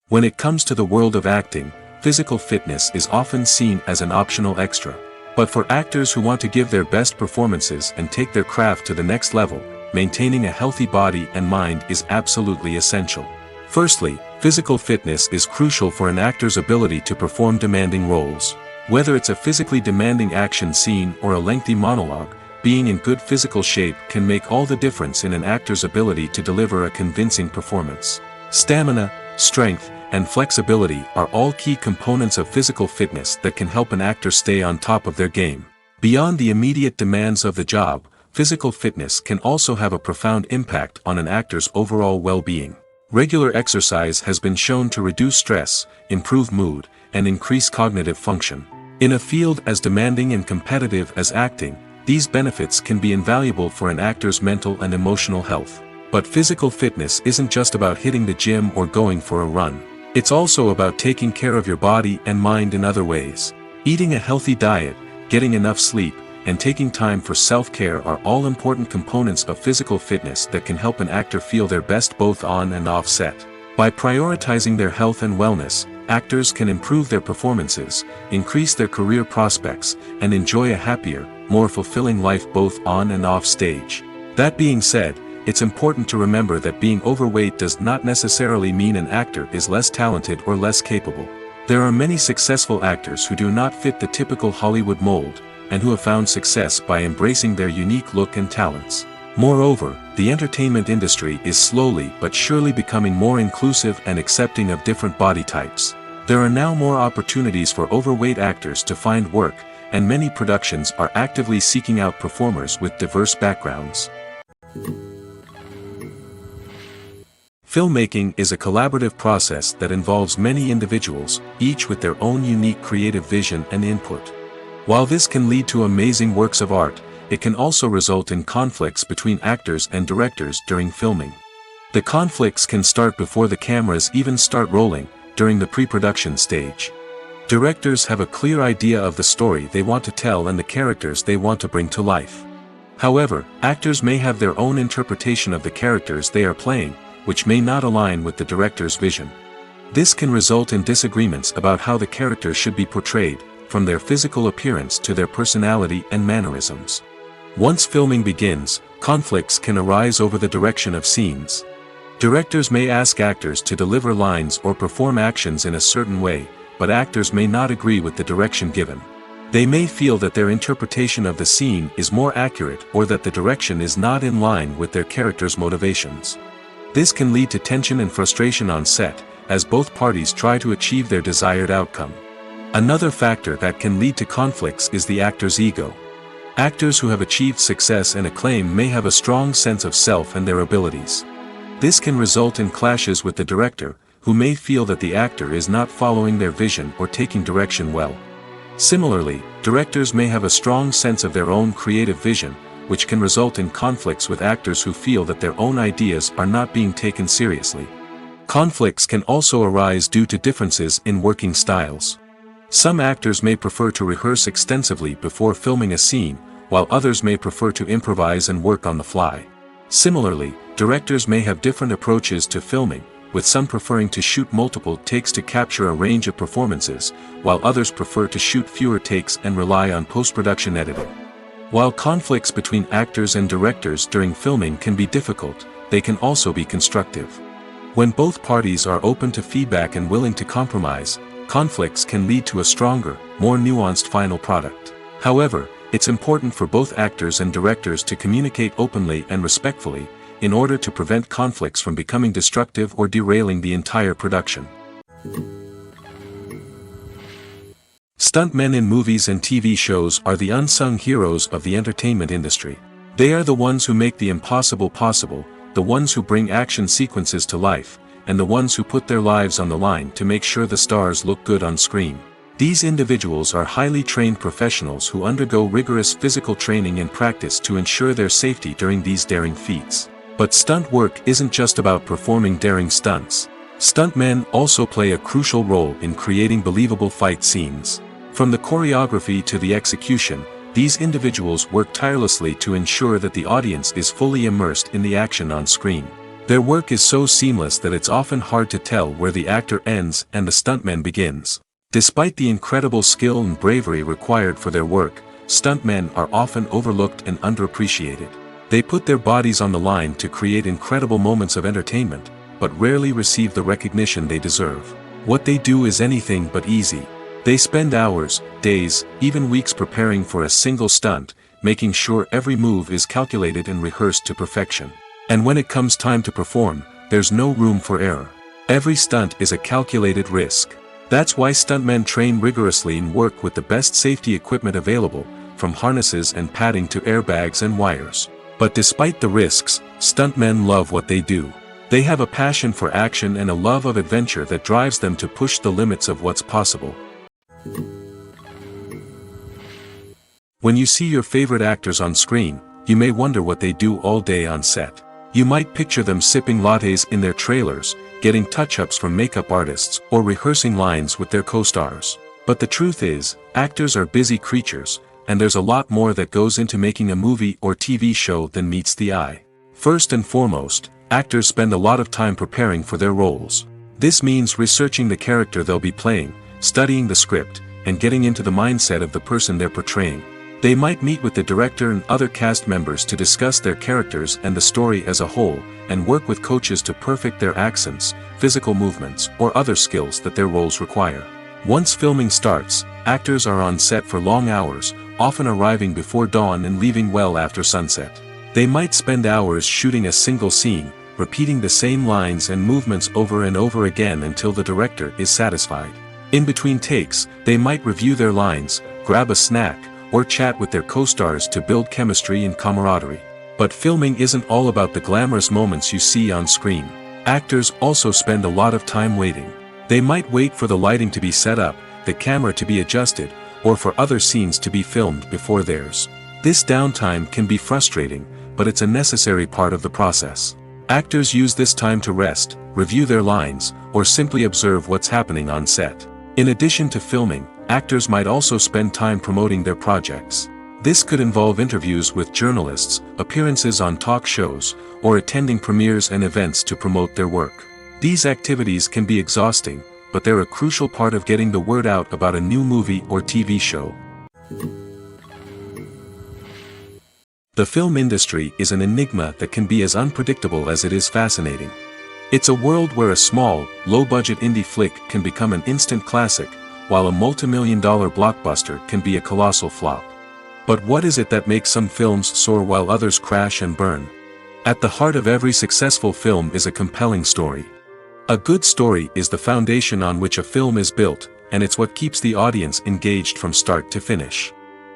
When it comes to the world of acting, physical fitness is often seen as an optional extra. But for actors who want to give their best performances and take their craft to the next level, maintaining a healthy body and mind is absolutely essential. Firstly, physical fitness is crucial for an actor's ability to perform demanding roles. Whether it's a physically demanding action scene or a lengthy monologue, being in good physical shape can make all the difference in an actor's ability to deliver a convincing performance. Stamina, strength, and flexibility are all key components of physical fitness that can help an actor stay on top of their game. Beyond the immediate demands of the job, physical fitness can also have a profound impact on an actor's overall well-being. Regular exercise has been shown to reduce stress, improve mood, and increase cognitive function. In a field as demanding and competitive as acting, these benefits can be invaluable for an actor's mental and emotional health. But physical fitness isn't just about hitting the gym or going for a run. It's also about taking care of your body and mind in other ways. Eating a healthy diet, getting enough sleep, and taking time for self-care are all important components of physical fitness that can help an actor feel their best both on and off set. By prioritizing their health and wellness, actors can improve their performances, increase their career prospects, and enjoy a happier, more fulfilling life both on and off stage. That being said, it's important to remember that being overweight does not necessarily mean an actor is less talented or less capable. There are many successful actors who do not fit the typical Hollywood mold, and who have found success by embracing their unique look and talents. Moreover, the entertainment industry is slowly but surely becoming more inclusive and accepting of different body types. There are now more opportunities for overweight actors to find work, and many productions are actively seeking out performers with diverse backgrounds. Filmmaking is a collaborative process that involves many individuals, each with their own unique creative vision and input. While this can lead to amazing works of art, it can also result in conflicts between actors and directors during filming. The conflicts can start before the cameras even start rolling, during the pre-production stage. Directors have a clear idea of the story they want to tell and the characters they want to bring to life. However, actors may have their own interpretation of the characters they are playing, which may not align with the director's vision. This can result in disagreements about how the characters should be portrayed, from their physical appearance to their personality and mannerisms. Once filming begins, conflicts can arise over the direction of scenes. Directors may ask actors to deliver lines or perform actions in a certain way, but actors may not agree with the direction given. They may feel that their interpretation of the scene is more accurate or that the direction is not in line with their character's motivations. This can lead to tension and frustration on set, as both parties try to achieve their desired outcome. Another factor that can lead to conflicts is the actor's ego. Actors who have achieved success and acclaim may have a strong sense of self and their abilities. This can result in clashes with the director, who may feel that the actor is not following their vision or taking direction well. Similarly, directors may have a strong sense of their own creative vision, which can result in conflicts with actors who feel that their own ideas are not being taken seriously. Conflicts can also arise due to differences in working styles. Some actors may prefer to rehearse extensively before filming a scene, while others may prefer to improvise and work on the fly. Similarly, directors may have different approaches to filming, with some preferring to shoot multiple takes to capture a range of performances, while others prefer to shoot fewer takes and rely on post-production editing. While conflicts between actors and directors during filming can be difficult, they can also be constructive. When both parties are open to feedback and willing to compromise, conflicts can lead to a stronger, more nuanced final product. However, it's important for both actors and directors to communicate openly and respectfully, in order to prevent conflicts from becoming destructive or derailing the entire production. Stuntmen in movies and TV shows are the unsung heroes of the entertainment industry. They are the ones who make the impossible possible, the ones who bring action sequences to life, and the ones who put their lives on the line to make sure the stars look good on screen. These individuals are highly trained professionals who undergo rigorous physical training and practice to ensure their safety during these daring feats. But stunt work isn't just about performing daring stunts. Stuntmen also play a crucial role in creating believable fight scenes. From the choreography to the execution, these individuals work tirelessly to ensure that the audience is fully immersed in the action on screen. Their work is so seamless that it's often hard to tell where the actor ends and the stuntman begins. Despite the incredible skill and bravery required for their work, stuntmen are often overlooked and underappreciated. They put their bodies on the line to create incredible moments of entertainment, but rarely receive the recognition they deserve. What they do is anything but easy. They spend hours, days, even weeks preparing for a single stunt, making sure every move is calculated and rehearsed to perfection. And when it comes time to perform, there's no room for error. Every stunt is a calculated risk. That's why stuntmen train rigorously and work with the best safety equipment available, from harnesses and padding to airbags and wires. But despite the risks, stuntmen love what they do. They have a passion for action and a love of adventure that drives them to push the limits of what's possible. When you see your favorite actors on screen, you may wonder what they do all day on set. You might picture them sipping lattes in their trailers, getting touch-ups from makeup artists, or rehearsing lines with their co-stars. But the truth is, actors are busy creatures, and there's a lot more that goes into making a movie or TV show than meets the eye. First and foremost, actors spend a lot of time preparing for their roles. This means researching the character they'll be playing, studying the script, and getting into the mindset of the person they're portraying. They might meet with the director and other cast members to discuss their characters and the story as a whole, and work with coaches to perfect their accents, physical movements, or other skills that their roles require. Once filming starts, actors are on set for long hours, often arriving before dawn and leaving well after sunset. They might spend hours shooting a single scene, repeating the same lines and movements over and over again until the director is satisfied. In between takes, they might review their lines, grab a snack, or chat with their co-stars to build chemistry and camaraderie. But filming isn't all about the glamorous moments you see on screen. Actors also spend a lot of time waiting. They might wait for the lighting to be set up, the camera to be adjusted, or for other scenes to be filmed before theirs. This downtime can be frustrating, but it's a necessary part of the process. Actors use this time to rest, review their lines, or simply observe what's happening on set. In addition to filming, actors might also spend time promoting their projects. This could involve interviews with journalists, appearances on talk shows, or attending premieres and events to promote their work. These activities can be exhausting, but they're a crucial part of getting the word out about a new movie or TV show. The film industry is an enigma that can be as unpredictable as it is fascinating. It's a world where a small, low-budget indie flick can become an instant classic, while a multi-million-dollar blockbuster can be a colossal flop. But what is it that makes some films soar while others crash and burn? At the heart of every successful film is a compelling story. A good story is the foundation on which a film is built, and it's what keeps the audience engaged from start to finish.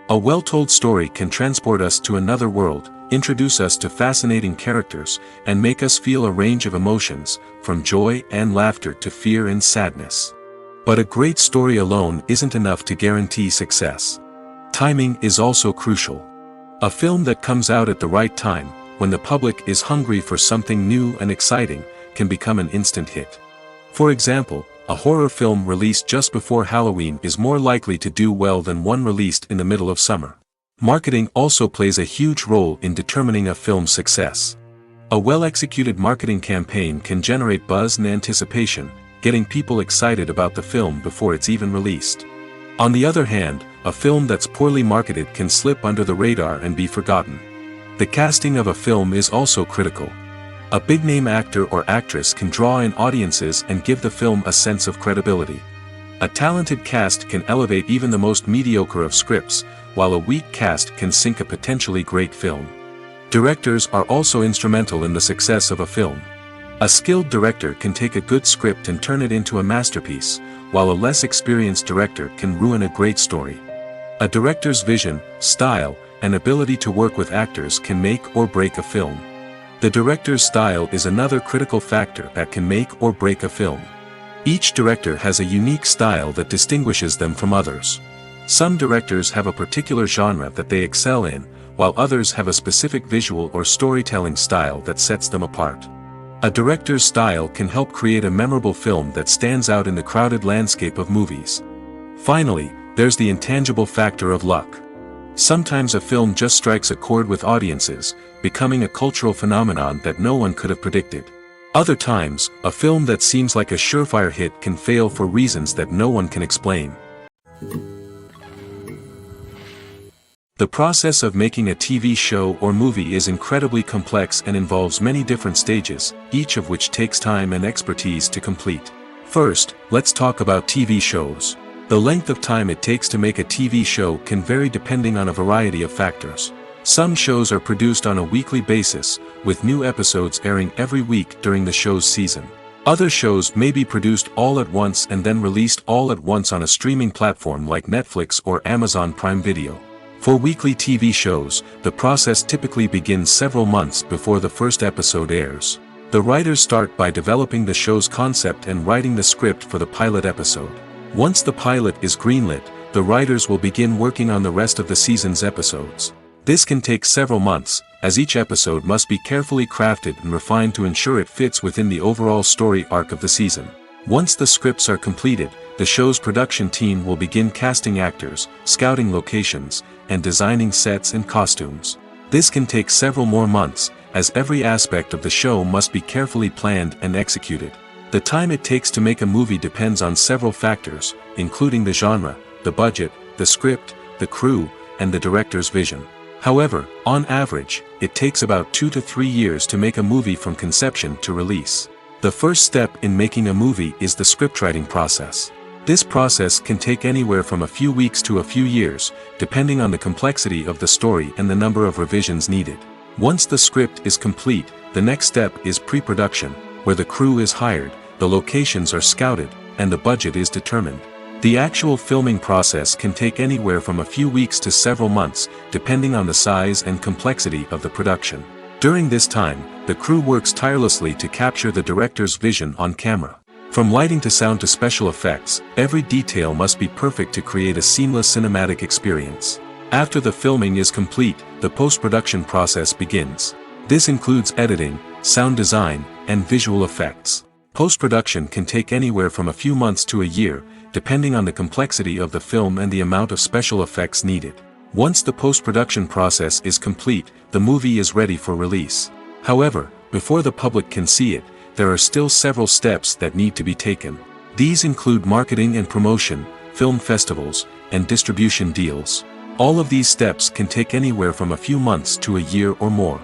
A well-told story can transport us to another world, introduce us to fascinating characters, and make us feel a range of emotions, from joy and laughter to fear and sadness. But a great story alone isn't enough to guarantee success. Timing is also crucial. A film that comes out at the right time, when the public is hungry for something new and exciting, can become an instant hit. For example, a horror film released just before Halloween is more likely to do well than one released in the middle of summer. Marketing also plays a huge role in determining a film's success. A well-executed marketing campaign can generate buzz and anticipation, getting people excited about the film before it's even released. On the other hand, a film that's poorly marketed can slip under the radar and be forgotten. The casting of a film is also critical. A big-name actor or actress can draw in audiences and give the film a sense of credibility. A talented cast can elevate even the most mediocre of scripts, while a weak cast can sink a potentially great film. Directors are also instrumental in the success of a film. A skilled director can take a good script and turn it into a masterpiece, while a less experienced director can ruin a great story. A director's vision, style, and ability to work with actors can make or break a film. The director's style is another critical factor that can make or break a film. Each director has a unique style that distinguishes them from others. Some directors have a particular genre that they excel in, while others have a specific visual or storytelling style that sets them apart. A director's style can help create a memorable film that stands out in the crowded landscape of movies. Finally, there's the intangible factor of luck. Sometimes a film just strikes a chord with audiences, becoming a cultural phenomenon that no one could have predicted. Other times, a film that seems like a surefire hit can fail for reasons that no one can explain. The process of making a TV show or movie is incredibly complex and involves many different stages, each of which takes time and expertise to complete. First, let's talk about TV shows. The length of time it takes to make a TV show can vary depending on a variety of factors. Some shows are produced on a weekly basis, with new episodes airing every week during the show's season. Other shows may be produced all at once and then released all at once on a streaming platform like Netflix or Amazon Prime Video. For weekly TV shows, the process typically begins several months before the first episode airs. The writers start by developing the show's concept and writing the script for the pilot episode. Once the pilot is greenlit, the writers will begin working on the rest of the season's episodes. This can take several months, as each episode must be carefully crafted and refined to ensure it fits within the overall story arc of the season. Once the scripts are completed, the show's production team will begin casting actors, scouting locations, and designing sets and costumes. This can take several more months, as every aspect of the show must be carefully planned and executed. The time it takes to make a movie depends on several factors, including the genre, the budget, the script, the crew, and the director's vision. However, on average, it takes about 2 to 3 years to make a movie from conception to release. The first step in making a movie is the scriptwriting process. This process can take anywhere from a few weeks to a few years, depending on the complexity of the story and the number of revisions needed. Once the script is complete, the next step is pre-production, where the crew is hired, the locations are scouted, and the budget is determined. The actual filming process can take anywhere from a few weeks to several months, depending on the size and complexity of the production. During this time, the crew works tirelessly to capture the director's vision on camera. From lighting to sound to special effects, every detail must be perfect to create a seamless cinematic experience. After the filming is complete, the post-production process begins. This includes editing, sound design, and visual effects. Post-production can take anywhere from a few months to a year, depending on the complexity of the film and the amount of special effects needed. Once the post-production process is complete, the movie is ready for release. However, before the public can see it, there are still several steps that need to be taken. These include marketing and promotion, film festivals, and distribution deals. All of these steps can take anywhere from a few months to a year or more.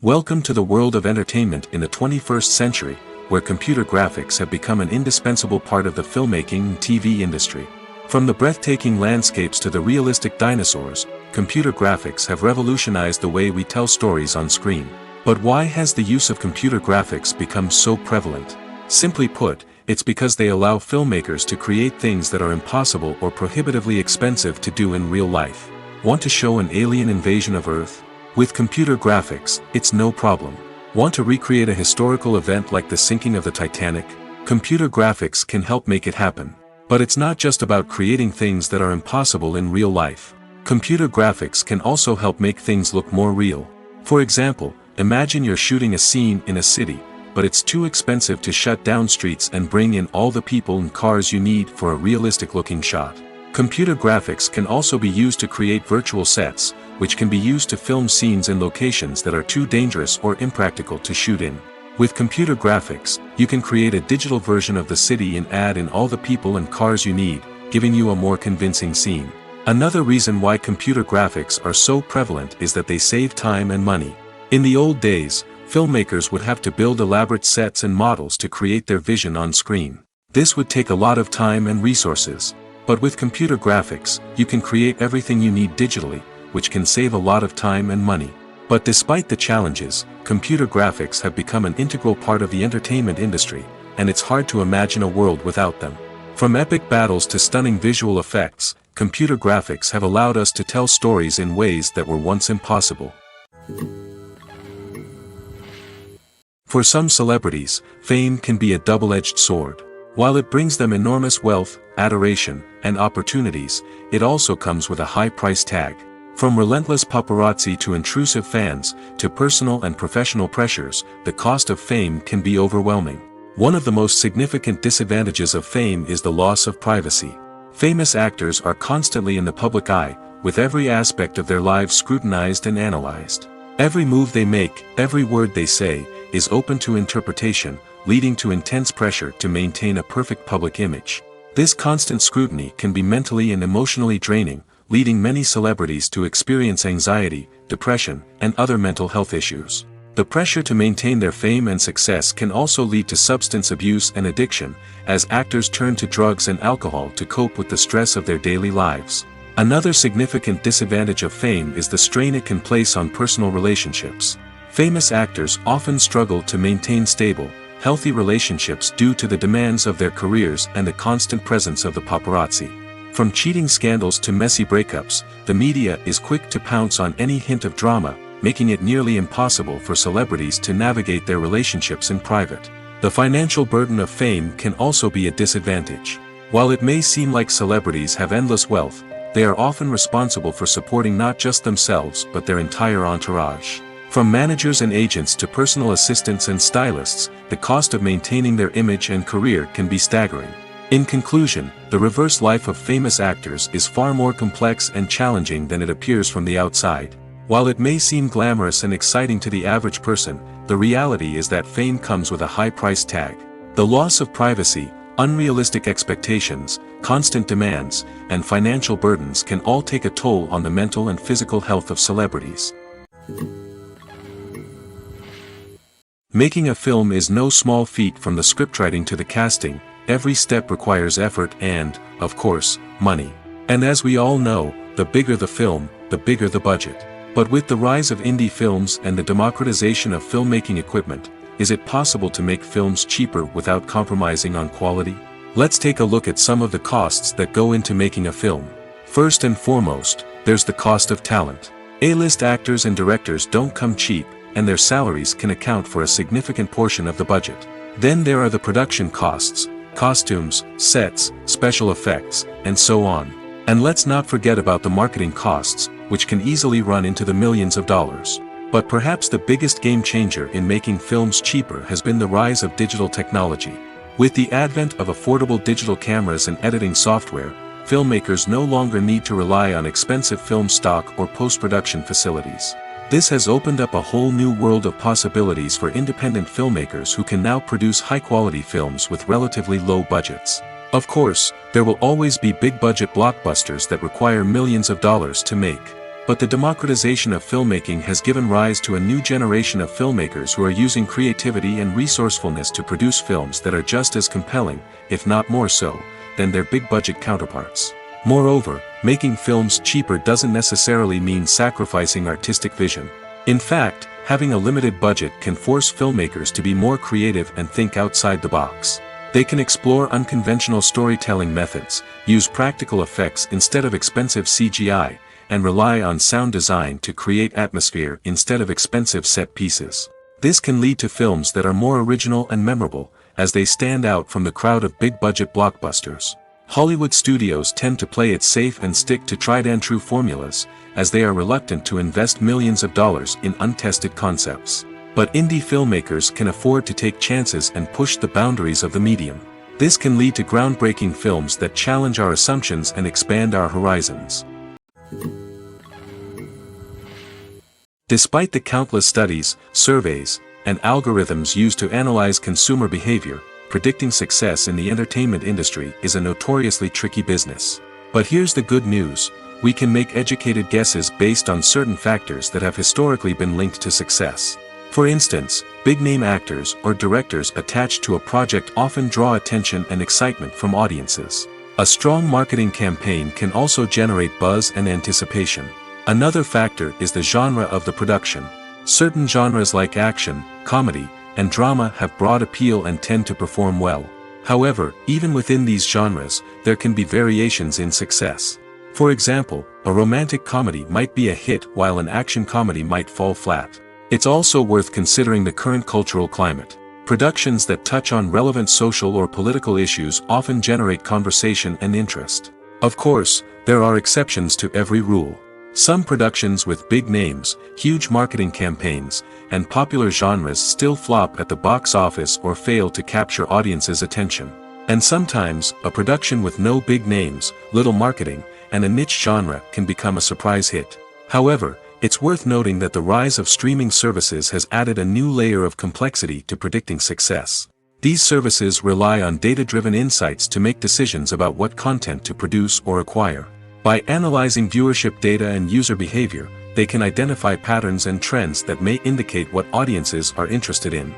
Welcome to the world of entertainment in the 21st century, where computer graphics have become an indispensable part of the filmmaking and TV industry. From the breathtaking landscapes to the realistic dinosaurs, computer graphics have revolutionized the way we tell stories on screen. But why has the use of computer graphics become so prevalent? Simply put, it's because they allow filmmakers to create things that are impossible or prohibitively expensive to do in real life. Want to show an alien invasion of Earth? With computer graphics, it's no problem. Want to recreate a historical event like the sinking of the Titanic? Computer graphics can help make it happen. But it's not just about creating things that are impossible in real life. Computer graphics can also help make things look more real. For example, imagine you're shooting a scene in a city, but it's too expensive to shut down streets and bring in all the people and cars you need for a realistic-looking shot. Computer graphics can also be used to create virtual sets, which can be used to film scenes in locations that are too dangerous or impractical to shoot in. With computer graphics, you can create a digital version of the city and add in all the people and cars you need, giving you a more convincing scene. Another reason why computer graphics are so prevalent is that they save time and money. In the old days, filmmakers would have to build elaborate sets and models to create their vision on screen. This would take a lot of time and resources. But with computer graphics, you can create everything you need digitally, which can save a lot of time and money. But despite the challenges, computer graphics have become an integral part of the entertainment industry, and it's hard to imagine a world without them. From epic battles to stunning visual effects, computer graphics have allowed us to tell stories in ways that were once impossible. For some celebrities, fame can be a double-edged sword. While it brings them enormous wealth, adoration, and opportunities, it also comes with a high price tag. From relentless paparazzi to intrusive fans, to personal and professional pressures, the cost of fame can be overwhelming. One of the most significant disadvantages of fame is the loss of privacy. Famous actors are constantly in the public eye, with every aspect of their lives scrutinized and analyzed. Every move they make, every word they say, is open to interpretation, leading to intense pressure to maintain a perfect public image. This constant scrutiny can be mentally and emotionally draining, leading many celebrities to experience anxiety, depression, and other mental health issues. The pressure to maintain their fame and success can also lead to substance abuse and addiction, as actors turn to drugs and alcohol to cope with the stress of their daily lives. Another significant disadvantage of fame is the strain it can place on personal relationships. Famous actors often struggle to maintain stable, healthy relationships due to the demands of their careers and the constant presence of the paparazzi. From cheating scandals to messy breakups, the media is quick to pounce on any hint of drama, making it nearly impossible for celebrities to navigate their relationships in private. The financial burden of fame can also be a disadvantage. While it may seem like celebrities have endless wealth, they are often responsible for supporting not just themselves but their entire entourage. From managers and agents to personal assistants and stylists, the cost of maintaining their image and career can be staggering. In conclusion, the reverse life of famous actors is far more complex and challenging than it appears from the outside. While it may seem glamorous and exciting to the average person, the reality is that fame comes with a high price tag. The loss of privacy, unrealistic expectations, constant demands, and financial burdens can all take a toll on the mental and physical health of celebrities. Making a film is no small feat. From the scriptwriting to the casting, every step requires effort and, of course, money. And as we all know, the bigger the film, the bigger the budget. But with the rise of indie films and the democratization of filmmaking equipment, is it possible to make films cheaper without compromising on quality? Let's take a look at some of the costs that go into making a film. First and foremost, there's the cost of talent. A-list actors and directors don't come cheap, and their salaries can account for a significant portion of the budget. Then there are the production costs, costumes, sets, special effects, and so on. And let's not forget about the marketing costs, which can easily run into the millions of dollars. But perhaps the biggest game changer in making films cheaper has been the rise of digital technology. With the advent of affordable digital cameras and editing software, filmmakers no longer need to rely on expensive film stock or post-production facilities. This has opened up a whole new world of possibilities for independent filmmakers who can now produce high-quality films with relatively low budgets. Of course, there will always be big-budget blockbusters that require millions of dollars to make. But the democratization of filmmaking has given rise to a new generation of filmmakers who are using creativity and resourcefulness to produce films that are just as compelling, if not more so, than their big-budget counterparts. Moreover, making films cheaper doesn't necessarily mean sacrificing artistic vision. In fact, having a limited budget can force filmmakers to be more creative and think outside the box. They can explore unconventional storytelling methods, use practical effects instead of expensive CGI, and rely on sound design to create atmosphere instead of expensive set pieces. This can lead to films that are more original and memorable, as they stand out from the crowd of big-budget blockbusters. Hollywood studios tend to play it safe and stick to tried-and-true formulas, as they are reluctant to invest millions of dollars in untested concepts. But indie filmmakers can afford to take chances and push the boundaries of the medium. This can lead to groundbreaking films that challenge our assumptions and expand our horizons. Despite the countless studies, surveys, and algorithms used to analyze consumer behavior, predicting success in the entertainment industry is a notoriously tricky business. But here's the good news: we can make educated guesses based on certain factors that have historically been linked to success. For instance, big-name actors or directors attached to a project often draw attention and excitement from audiences. A strong marketing campaign can also generate buzz and anticipation. Another factor is the genre of the production. Certain genres like action, comedy, and drama have broad appeal and tend to perform well. However, even within these genres, there can be variations in success. For example, a romantic comedy might be a hit while an action comedy might fall flat. It's also worth considering the current cultural climate. Productions that touch on relevant social or political issues often generate conversation and interest. Of course, there are exceptions to every rule. Some productions with big names, huge marketing campaigns, and popular genres still flop at the box office or fail to capture audiences' attention. And sometimes, a production with no big names, little marketing, and a niche genre can become a surprise hit. However, it's worth noting that the rise of streaming services has added a new layer of complexity to predicting success. These services rely on data-driven insights to make decisions about what content to produce or acquire. By analyzing viewership data and user behavior, they can identify patterns and trends that may indicate what audiences are interested in.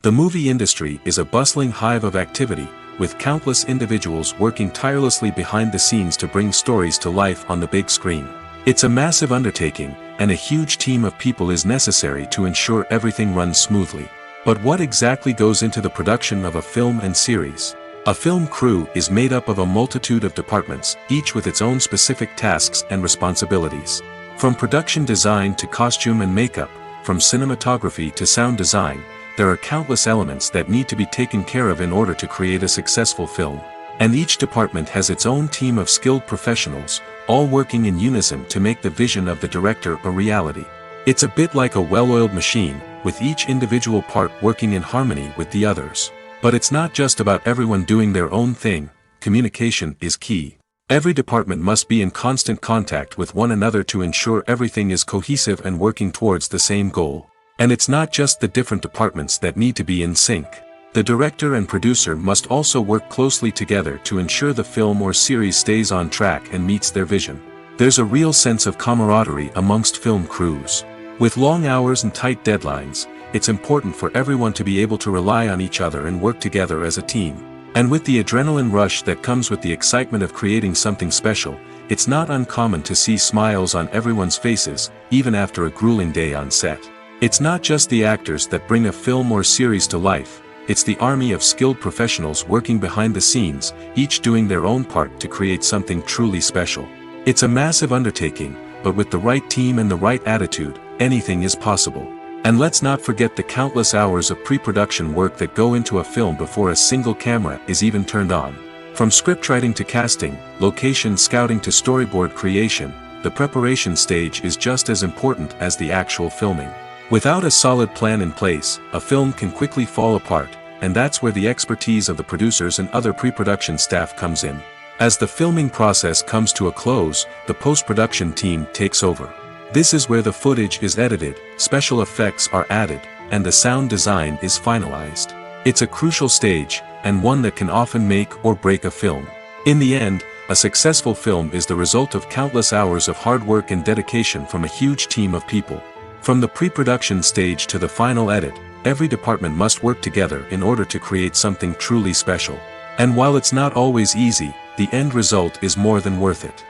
The movie industry is a bustling hive of activity, with countless individuals working tirelessly behind the scenes to bring stories to life on the big screen. It's a massive undertaking, and a huge team of people is necessary to ensure everything runs smoothly. But what exactly goes into the production of a film and series? A film crew is made up of a multitude of departments, each with its own specific tasks and responsibilities. From production design to costume and makeup, from cinematography to sound design, there are countless elements that need to be taken care of in order to create a successful film. And each department has its own team of skilled professionals, all working in unison to make the vision of the director a reality. It's a bit like a well-oiled machine, with each individual part working in harmony with the others. But it's not just about everyone doing their own thing. Communication is key. Every department must be in constant contact with one another to ensure everything is cohesive and working towards the same goal. And it's not just the different departments that need to be in sync. The director and producer must also work closely together to ensure the film or series stays on track and meets their vision. There's a real sense of camaraderie amongst film crews. With long hours and tight deadlines, it's important for everyone to be able to rely on each other and work together as a team. And with the adrenaline rush that comes with the excitement of creating something special, it's not uncommon to see smiles on everyone's faces, even after a grueling day on set. It's not just the actors that bring a film or series to life, it's the army of skilled professionals working behind the scenes, each doing their own part to create something truly special. It's a massive undertaking, but with the right team and the right attitude, anything is possible. And let's not forget the countless hours of pre-production work that go into a film before a single camera is even turned on. From scriptwriting to casting, location scouting to storyboard creation, the preparation stage is just as important as the actual filming. Without a solid plan in place, a film can quickly fall apart, and that's where the expertise of the producers and other pre-production staff comes in. As the filming process comes to a close, the post-production team takes over. This is where the footage is edited, special effects are added, and the sound design is finalized. It's a crucial stage, and one that can often make or break a film. In the end, a successful film is the result of countless hours of hard work and dedication from a huge team of people. From the pre-production stage to the final edit, every department must work together in order to create something truly special. And while it's not always easy, the end result is more than worth it.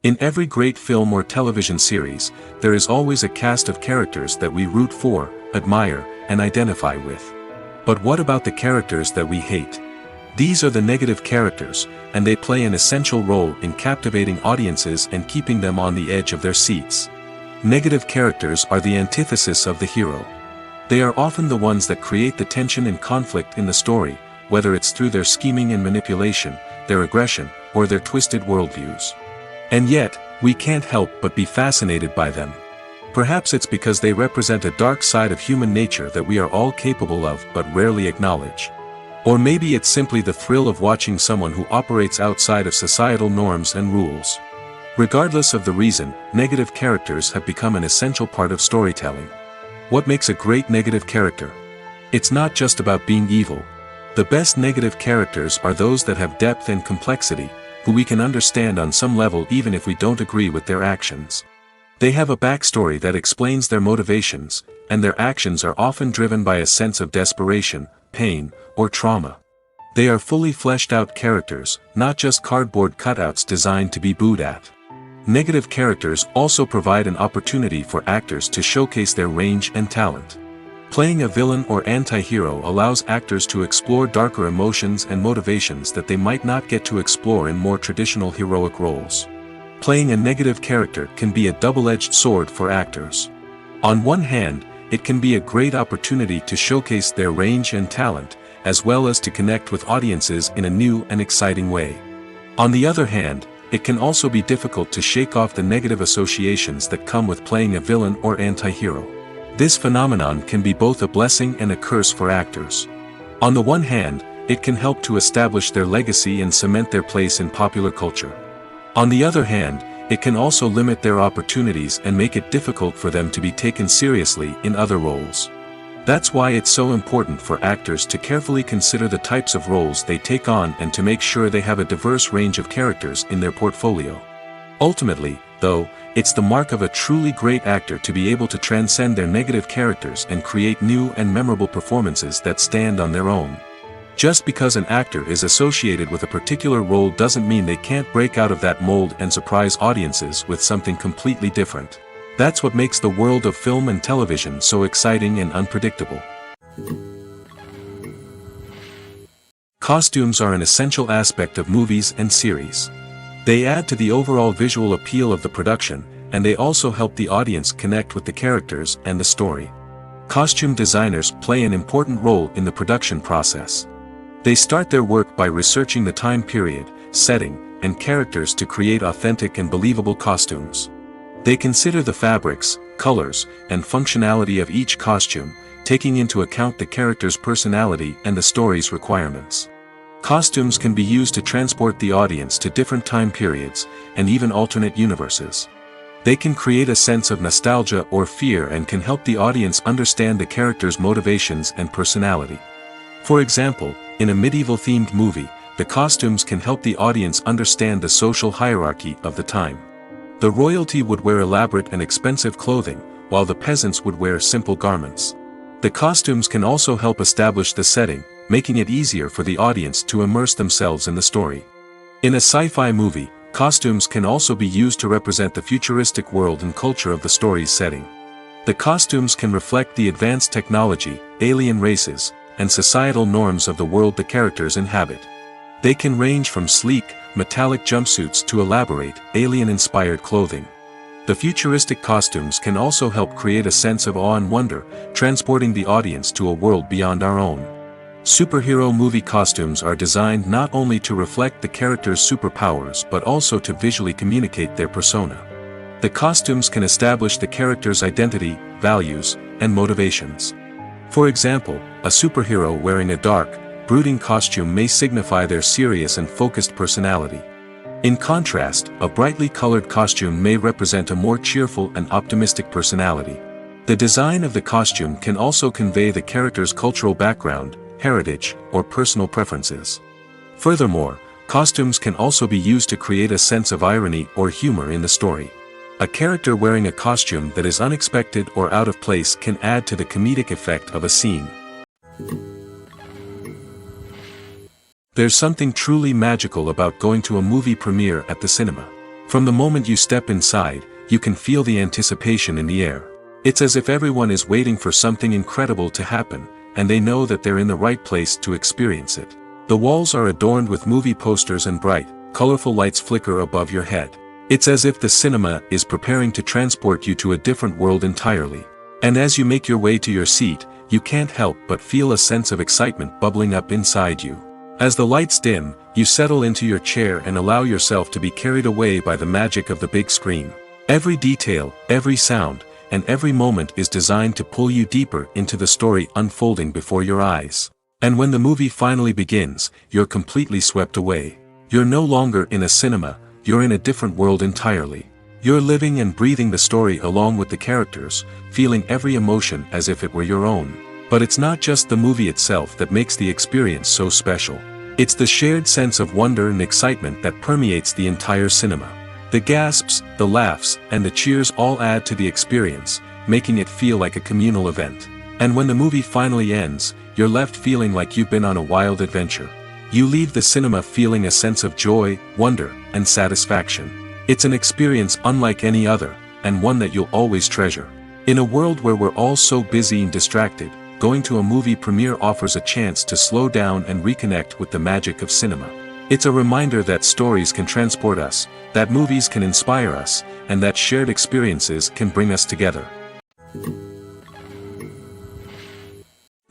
In every great film or television series, there is always a cast of characters that we root for, admire, and identify with. But what about the characters that we hate? These are the negative characters, and they play an essential role in captivating audiences and keeping them on the edge of their seats. Negative characters are the antithesis of the hero. They are often the ones that create the tension and conflict in the story, whether it's through their scheming and manipulation, their aggression, or their twisted worldviews. And yet, we can't help but be fascinated by them. Perhaps it's because they represent a dark side of human nature that we are all capable of but rarely acknowledge. Or maybe it's simply the thrill of watching someone who operates outside of societal norms and rules. Regardless of the reason, negative characters have become an essential part of storytelling. What makes a great negative character? It's not just about being evil. The best negative characters are those that have depth and complexity, who we can understand on some level even if we don't agree with their actions. They have a backstory that explains their motivations, and their actions are often driven by a sense of desperation, pain, or trauma. They are fully fleshed out characters, not just cardboard cutouts designed to be booed at. Negative characters also provide an opportunity for actors to showcase their range and talent. Playing a villain or anti-hero allows actors to explore darker emotions and motivations that they might not get to explore in more traditional heroic roles. Playing a negative character can be a double-edged sword for actors. On one hand, it can be a great opportunity to showcase their range and talent, as well as to connect with audiences in a new and exciting way. On the other hand, it can also be difficult to shake off the negative associations that come with playing a villain or anti-hero. This phenomenon can be both a blessing and a curse for actors. On the one hand, it can help to establish their legacy and cement their place in popular culture. On the other hand, it can also limit their opportunities and make it difficult for them to be taken seriously in other roles. That's why it's so important for actors to carefully consider the types of roles they take on and to make sure they have a diverse range of characters in their portfolio. Ultimately, though, it's the mark of a truly great actor to be able to transcend their negative characters and create new and memorable performances that stand on their own. Just because an actor is associated with a particular role doesn't mean they can't break out of that mold and surprise audiences with something completely different. That's what makes the world of film and television so exciting and unpredictable. Costumes are an essential aspect of movies and series. They add to the overall visual appeal of the production, and they also help the audience connect with the characters and the story. Costume designers play an important role in the production process. They start their work by researching the time period, setting, and characters to create authentic and believable costumes. They consider the fabrics, colors, and functionality of each costume, taking into account the character's personality and the story's requirements. Costumes can be used to transport the audience to different time periods, and even alternate universes. They can create a sense of nostalgia or fear and can help the audience understand the character's motivations and personality. For example, in a medieval-themed movie, the costumes can help the audience understand the social hierarchy of the time. The royalty would wear elaborate and expensive clothing, while the peasants would wear simple garments. The costumes can also help establish the setting, making it easier for the audience to immerse themselves in the story. In a sci-fi movie, costumes can also be used to represent the futuristic world and culture of the story's setting. The costumes can reflect the advanced technology, alien races, and societal norms of the world the characters inhabit. They can range from sleek, metallic jumpsuits to elaborate, alien-inspired clothing. The futuristic costumes can also help create a sense of awe and wonder, transporting the audience to a world beyond our own. Superhero movie costumes are designed not only to reflect the character's superpowers but also to visually communicate their persona. The costumes can establish the character's identity, values, and motivations. For example, a superhero wearing a dark, brooding costume may signify their serious and focused personality. In contrast, a brightly colored costume may represent a more cheerful and optimistic personality. The design of the costume can also convey the character's cultural background, heritage, or personal preferences. Furthermore, costumes can also be used to create a sense of irony or humor in the story. A character wearing a costume that is unexpected or out of place can add to the comedic effect of a scene. There's something truly magical about going to a movie premiere at the cinema. From the moment you step inside, you can feel the anticipation in the air. It's as if everyone is waiting for something incredible to happen, and they know that they're in the right place to experience it. The walls are adorned with movie posters and bright, colorful lights flicker above your head. It's as if the cinema is preparing to transport you to a different world entirely. And as you make your way to your seat, you can't help but feel a sense of excitement bubbling up inside you. As the lights dim, you settle into your chair and allow yourself to be carried away by the magic of the big screen. Every detail, every sound, and every moment is designed to pull you deeper into the story unfolding before your eyes. And when the movie finally begins, you're completely swept away. You're no longer in a cinema, you're in a different world entirely. You're living and breathing the story along with the characters, feeling every emotion as if it were your own. But it's not just the movie itself that makes the experience so special. It's the shared sense of wonder and excitement that permeates the entire cinema. The gasps, the laughs, and the cheers all add to the experience, making it feel like a communal event. And when the movie finally ends, you're left feeling like you've been on a wild adventure. You leave the cinema feeling a sense of joy, wonder, and satisfaction. It's an experience unlike any other, and one that you'll always treasure. In a world where we're all so busy and distracted, going to a movie premiere offers a chance to slow down and reconnect with the magic of cinema. It's a reminder that stories can transport us, that movies can inspire us, and that shared experiences can bring us together.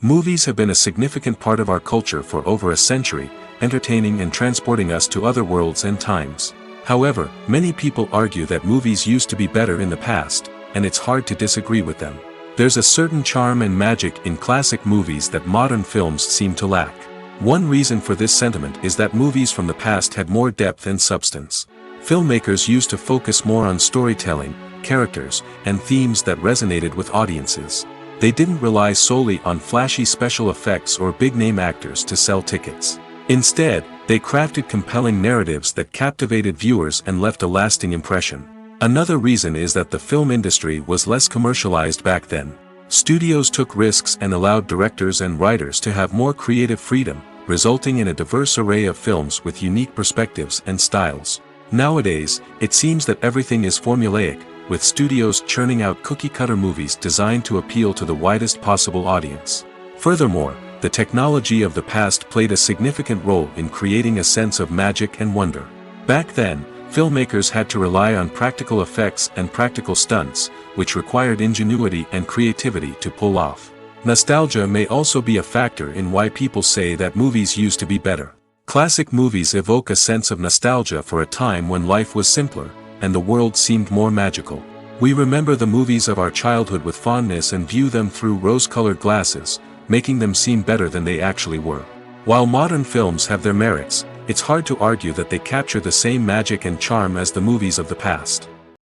Movies have been a significant part of our culture for over a century, entertaining and transporting us to other worlds and times. However, many people argue that movies used to be better in the past, and it's hard to disagree with them. There's a certain charm and magic in classic movies that modern films seem to lack. One reason for this sentiment is that movies from the past had more depth and substance. Filmmakers used to focus more on storytelling, characters, and themes that resonated with audiences. They didn't rely solely on flashy special effects or big-name actors to sell tickets. Instead, they crafted compelling narratives that captivated viewers and left a lasting impression. Another reason is that the film industry was less commercialized back then. Studios took risks and allowed directors and writers to have more creative freedom, resulting in a diverse array of films with unique perspectives and styles. Nowadays, it seems that everything is formulaic, with studios churning out cookie-cutter movies designed to appeal to the widest possible audience. Furthermore, the technology of the past played a significant role in creating a sense of magic and wonder. Back then, filmmakers had to rely on practical effects and practical stunts, which required ingenuity and creativity to pull off. Nostalgia may also be a factor in why people say that movies used to be better. Classic movies evoke a sense of nostalgia for a time when life was simpler, and the world seemed more magical. We remember the movies of our childhood with fondness and view them through rose-colored glasses, making them seem better than they actually were. While modern films have their merits, it's hard to argue that they capture the same magic and charm as the movies of the past.